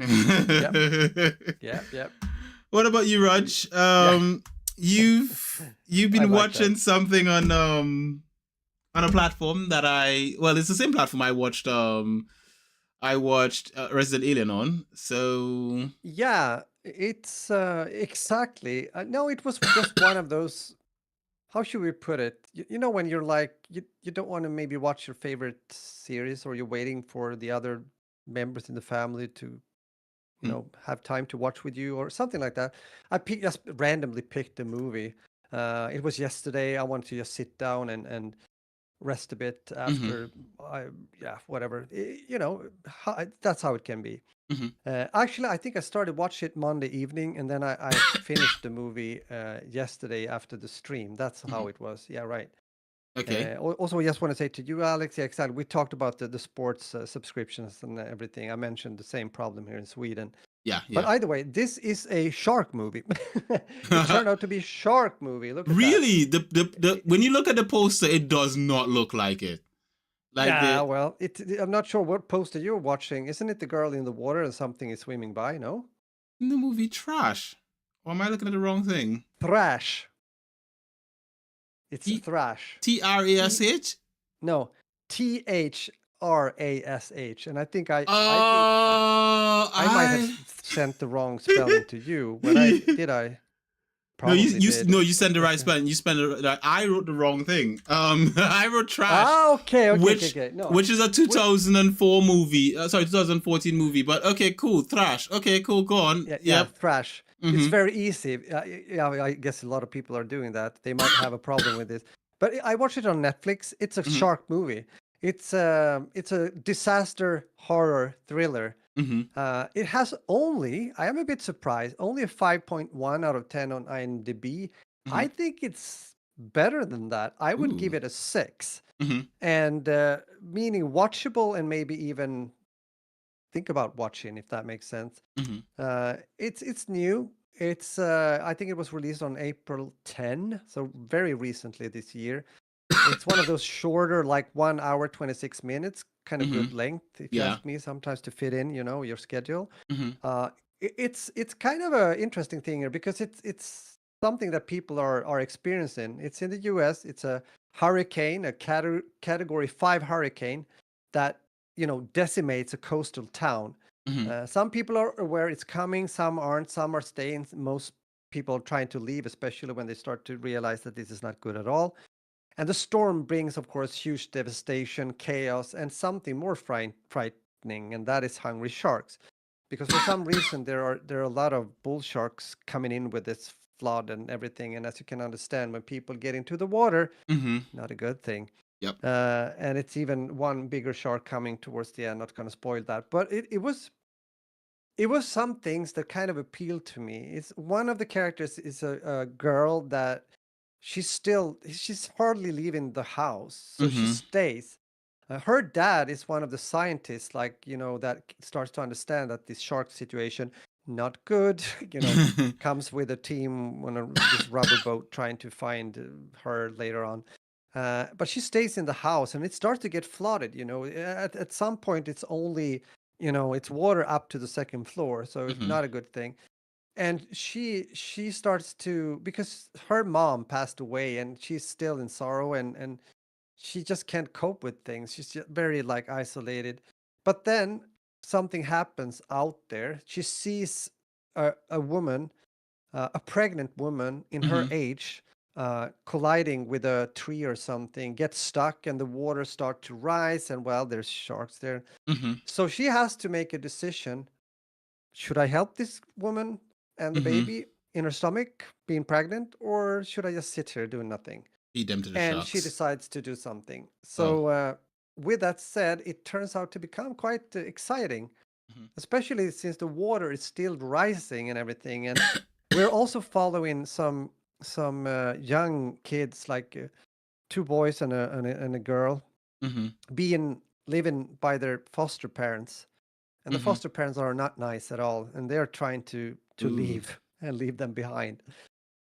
Speaker 2: Yep.
Speaker 1: What about you, Raj? You've been watching something on a platform that it's the same platform I watched Resident Alien on. So
Speaker 2: yeah, it's exactly. No, it was just one of those. How should we put it? You know, when you're like, you don't want to maybe watch your favorite series, or you're waiting for the other members in the family to, have time to watch with you or something like that. I just randomly picked a movie. It was yesterday. I wanted to just sit down and rest a bit after, whatever. That's how it can be. Actually, I think I started watching it Monday evening, and then I finished the movie yesterday after the stream. That's how it was. Yeah, right.
Speaker 1: okay.
Speaker 2: Also, I just want to say to you, Alex, yeah, exactly. We talked about the sports subscriptions and everything. I mentioned the same problem here in Sweden.
Speaker 1: Yeah.
Speaker 2: But either way, this is a shark movie. It turned out to be a shark movie. Look at
Speaker 1: really, the when you look at the poster, it does not look like it. Like
Speaker 2: well, I'm not sure what poster you're watching. Isn't it the girl in the water and something is swimming by? No,
Speaker 1: in the movie Trash. Or am I looking at the wrong thing?
Speaker 2: Thrash. It's Thrash.
Speaker 1: Trash.
Speaker 2: No, Thrash. And I think I might have sent the wrong spelling to you. But did I? Probably
Speaker 1: no, you sent the right spelling. You spelled it right. I wrote the wrong thing. I wrote Trash.
Speaker 2: Okay.
Speaker 1: No. Which is a 2004 movie. 2014 movie. But okay, cool. Thrash. Okay, cool. Go on.
Speaker 2: Yeah, Thrash. It's very easy. I guess a lot of people are doing that. They might have a problem with this. But I watched it on Netflix. It's a shark movie. It's a disaster horror thriller. It has only, I am a bit surprised, only a 5.1 out of 10 on IMDb. I think it's better than that. I would give it a 6. And meaning watchable and maybe even think about watching, if that makes sense. It's new. It's I think it was released on April 10, so very recently this year. It's one of those shorter, like 1 hour 26 minutes, kind of good length, if you ask me. Sometimes to fit in, your schedule. It's kind of an interesting thing here because it's something that people are experiencing. It's in the U.S. It's a hurricane, a category 5 hurricane that decimates a coastal town. Some people are aware it's coming, some aren't, some are staying. Most people are trying to leave, especially when they start to realize that this is not good at all. And the storm brings, of course, huge devastation, chaos, and something more frightening, and that is hungry sharks. Because for some reason there are a lot of bull sharks coming in with this flood and everything. And as you can understand, when people get into the water, not a good thing.
Speaker 1: Yep.
Speaker 2: And it's even one bigger shark coming towards the end. Not going to spoil that, but it was some things that kind of appealed to me. It's one of the characters is a girl that she's hardly leaving the house, so she stays. Her dad is one of the scientists, that starts to understand that this shark situation not good. Comes with a team on this rubber boat trying to find her later on. But she stays in the house, and it starts to get flooded. At some point, it's only it's water up to the second floor, so it's not a good thing. And she starts to, because her mom passed away and she's still in sorrow, and she just can't cope with things. She's just very like isolated. But then something happens out there. She sees a woman, a pregnant woman in her
Speaker 1: Mm-hmm.
Speaker 2: age, colliding with a tree or something, gets stuck, and the water start to rise. And well, there's sharks there.
Speaker 1: Mm-hmm.
Speaker 2: So she has to make a decision. Should I help this woman and the
Speaker 1: Mm-hmm.
Speaker 2: baby in her stomach being pregnant, or should I just sit here doing nothing?
Speaker 1: Feed them to the
Speaker 2: And she
Speaker 1: sharks.
Speaker 2: decides to do something.
Speaker 1: Oh.
Speaker 2: So, with that said, it turns out to become quite exciting,
Speaker 1: Mm-hmm.
Speaker 2: especially since the water is still rising and everything. And we're also following some young kids, like two boys and a girl,
Speaker 1: Mm-hmm.
Speaker 2: being living by their foster parents, and the
Speaker 1: Mm-hmm.
Speaker 2: foster parents are not nice at all, and they're trying to
Speaker 1: Ooh.
Speaker 2: leave and leave them behind.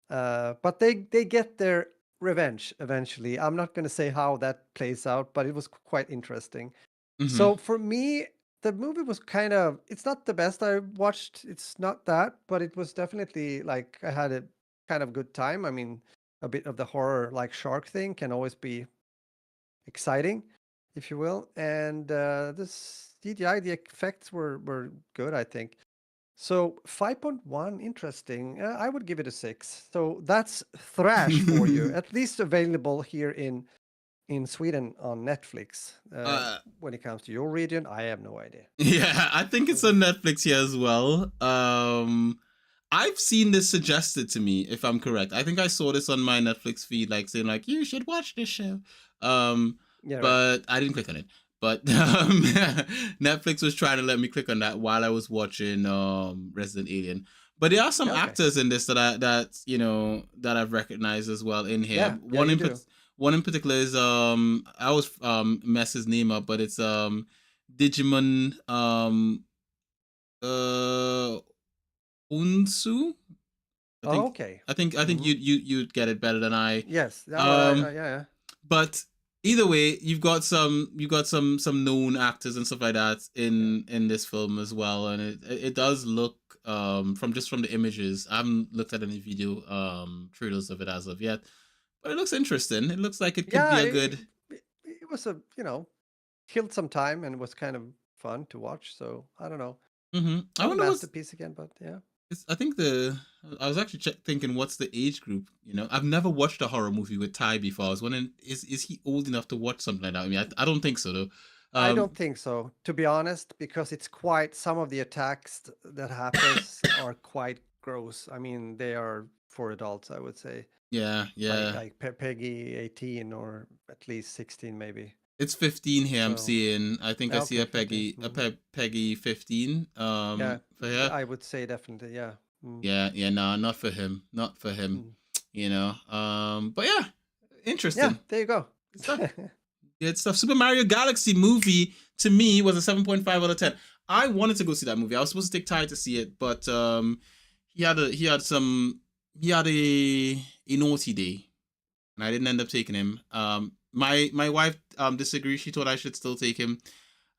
Speaker 2: But they get their revenge eventually. I'm not going to say how that plays out, but it was quite interesting.
Speaker 1: Mm-hmm.
Speaker 2: So for me, the movie was kind of, it's not the best I watched. It's not that, but it was definitely like I had a kind of good time. I mean, a bit of the horror like shark thing can always be exciting, if you will. And this CGI, the effects were good, I think. So 5.1, interesting. I would give it a 6. So that's Thrash for you, at least available here in Sweden on Netflix.
Speaker 1: uh,
Speaker 2: When it comes to your region, I have no idea.
Speaker 1: yeah, I think it's on Netflix here as well. I've seen this suggested to me, if I'm correct. I think I saw this on my Netflix feed, like saying like you should watch this show. Um,
Speaker 2: Yeah, right.
Speaker 1: but I didn't click on it. But Netflix was trying to let me click on that while I was watching Resident Alien. But there are some
Speaker 2: Yeah, okay.
Speaker 1: actors in this that I've recognized as well in here.
Speaker 2: Yeah, yeah, you do.
Speaker 1: One in particular is I always mess his name up, but it's Digimon uh Unsu. I
Speaker 2: Oh,
Speaker 1: think
Speaker 2: okay.
Speaker 1: I think
Speaker 2: Hmm.
Speaker 1: you'd get it better than I.
Speaker 2: Yes, yeah, but
Speaker 1: Um,
Speaker 2: yeah, yeah.
Speaker 1: but either way, you've got some known actors and stuff like that
Speaker 2: Yeah.
Speaker 1: in this film as well, and it does look from the images. I haven't looked at any video trailers of it as of yet, but it looks interesting. It looks like it could be
Speaker 2: Yeah,
Speaker 1: a good.
Speaker 2: it was a, killed some time and was kind of fun to watch. So I don't know.
Speaker 1: I
Speaker 2: Not a
Speaker 1: wonder what's.
Speaker 2: masterpiece again, but yeah.
Speaker 1: I think I was actually thinking, what's the age group? I've never watched a horror movie with Ty before. I was wondering, is he old enough to watch something like that? I mean, I don't think so though.
Speaker 2: I
Speaker 1: Um,
Speaker 2: don't think so, to be honest, because it's quite some of the attacks that happens are quite gross. I mean, they are for adults, I would say,
Speaker 1: yeah,
Speaker 2: like
Speaker 1: yeah.
Speaker 2: Peggy 18 or at least 16 maybe.
Speaker 1: It's 15 here. I'm
Speaker 2: So
Speaker 1: seeing. I think I see
Speaker 2: okay,
Speaker 1: a
Speaker 2: 15.
Speaker 1: Peggy 15.
Speaker 2: Yeah,
Speaker 1: For here.
Speaker 2: I would say definitely. Yeah. Mm,
Speaker 1: Yeah, yeah. No, not for him. Not for him.
Speaker 2: mm.
Speaker 1: But yeah,
Speaker 2: Yeah,
Speaker 1: interesting.
Speaker 2: there you go.
Speaker 1: Good stuff. Good stuff. Super Mario Galaxy movie to me was a 7.5 out of 10. I wanted to go see that movie. I was supposed to take Ty to see it, but he had a naughty day, and I didn't end up taking him. My wife disagreed. She thought I should still take him.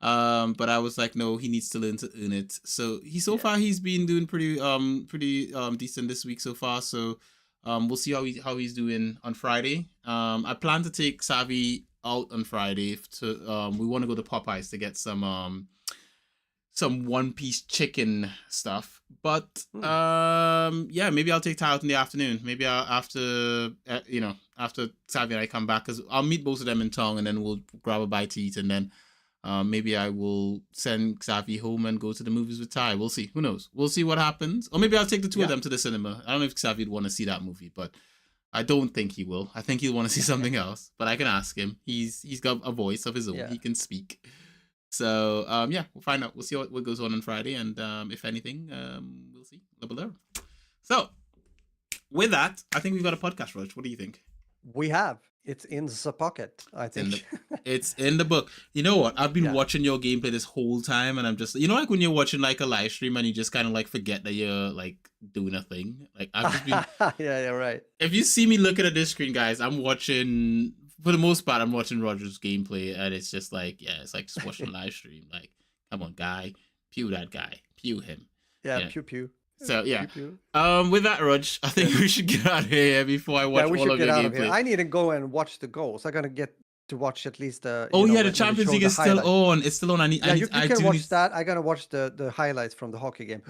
Speaker 1: But I was like, no, he needs to learn to earn it. So so
Speaker 2: Yeah.
Speaker 1: far he's been doing pretty decent this week so far. So we'll see how he's doing on Friday. I plan to take Savvy out on Friday we want to go to Popeyes to get some one piece chicken stuff. But
Speaker 2: Hmm.
Speaker 1: yeah, maybe I'll take Ty out in the afternoon. Maybe after Savvy and I come back, because I'll meet both of them in town, and then we'll grab a bite to eat, and then maybe I will send Xavi home and go to the movies with Ty. We'll see. Who knows? We'll see what happens. Or maybe I'll take the two of
Speaker 2: Yeah.
Speaker 1: them to the cinema. I don't know if Xavi would want to see that movie, but I don't think he will. I think he'll want to see something else. But I can ask him. He's got a voice of his own.
Speaker 2: Yeah.
Speaker 1: He can speak. So yeah, we'll find out. We'll see what goes on Friday, and if anything, we'll see. Below. So with that, I think we've got a podcast, Raj. What do you think?
Speaker 2: We have. It's in the pocket, I
Speaker 1: It's in the
Speaker 2: think.
Speaker 1: it's in the book. You know what? I've been
Speaker 2: Yeah.
Speaker 1: watching your gameplay this whole time, and I'm just like when you're watching like a live stream and you just kind of like forget that you're like doing a thing. Like I've just been.
Speaker 2: Yeah, right.
Speaker 1: If you see me looking at this screen, guys, I'm watching. For the most part, I'm watching Roger's gameplay, and it's just like, yeah, it's like just watching a live stream. Like, come on, guy, pew that guy, pew him.
Speaker 2: Yeah,
Speaker 1: Yeah.
Speaker 2: pew pew.
Speaker 1: So yeah.
Speaker 2: Pew pew.
Speaker 1: With that, Raj, I think we should get out of here before I watch
Speaker 2: Yeah, we
Speaker 1: all
Speaker 2: should
Speaker 1: of
Speaker 2: get
Speaker 1: your
Speaker 2: out of here.
Speaker 1: gameplay.
Speaker 2: I need to go and watch the goals. I gotta get to watch at least the.
Speaker 1: Oh yeah, the
Speaker 2: when they
Speaker 1: Champions
Speaker 2: show
Speaker 1: League
Speaker 2: the
Speaker 1: is still
Speaker 2: highlight.
Speaker 1: on. It's still on.
Speaker 2: Yeah, you
Speaker 1: I
Speaker 2: can
Speaker 1: do
Speaker 2: watch
Speaker 1: need.
Speaker 2: that. I gotta watch the highlights from the hockey game.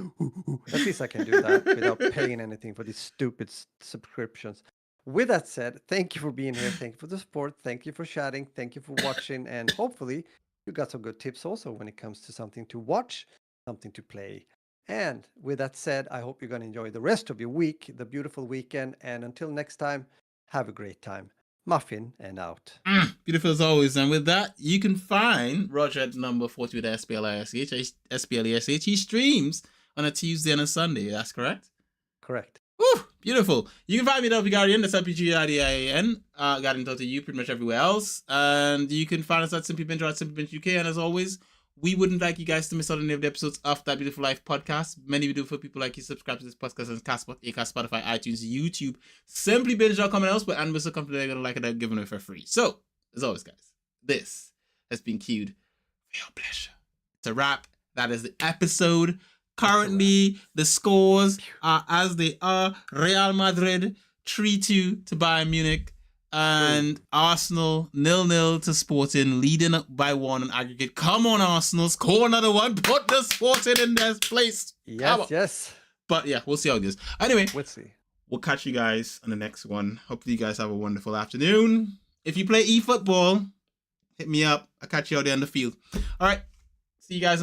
Speaker 2: At least I can do that without paying anything for these stupid subscriptions. With that said, thank you for being here. Thank you for the support. Thank you for chatting. Thank you for watching. And hopefully, you got some good tips also when it comes to something to watch, something to play. And with that said, I hope you're going to enjoy the rest of your week, the beautiful weekend. And until next time, have a great time. Muffin and out.
Speaker 1: Beautiful as always. And with that, you can find Roger at number 40 with SPLISH. He streams on a Tuesday and a Sunday. That's correct?
Speaker 2: Correct.
Speaker 1: Woo, beautiful. You can find me at Guardian, that's LPGRDIAN. Guardian to you pretty much everywhere else. And you can find us at Simply Binge or at Simply Binge UK. And as always, we wouldn't like you guys to miss out on any of the episodes of That Beautiful Life podcast. Many we do for people like you subscribe to this podcast on Castbox, Acast, Spotify, iTunes, YouTube, simplybinge.com and elsewhere. And we're so confident they're going to like it, they're giving it for free. So, as always, guys, this has been queued for your pleasure. It's a wrap. That is the episode. Currently, the scores are as they are. Real Madrid 3-2 to Bayern Munich. And Arsenal 0-0 to Sporting, leading up by 1 on aggregate. Come on, Arsenal, score another one. Put the Sporting in their place.
Speaker 2: Yes.
Speaker 1: But yeah, we'll see how it goes. Anyway,
Speaker 2: we'll see.
Speaker 1: We'll catch you guys on the next one. Hopefully, you guys have a wonderful afternoon. If you play eFootball, hit me up. I'll catch you out there on the field. All right. See you guys.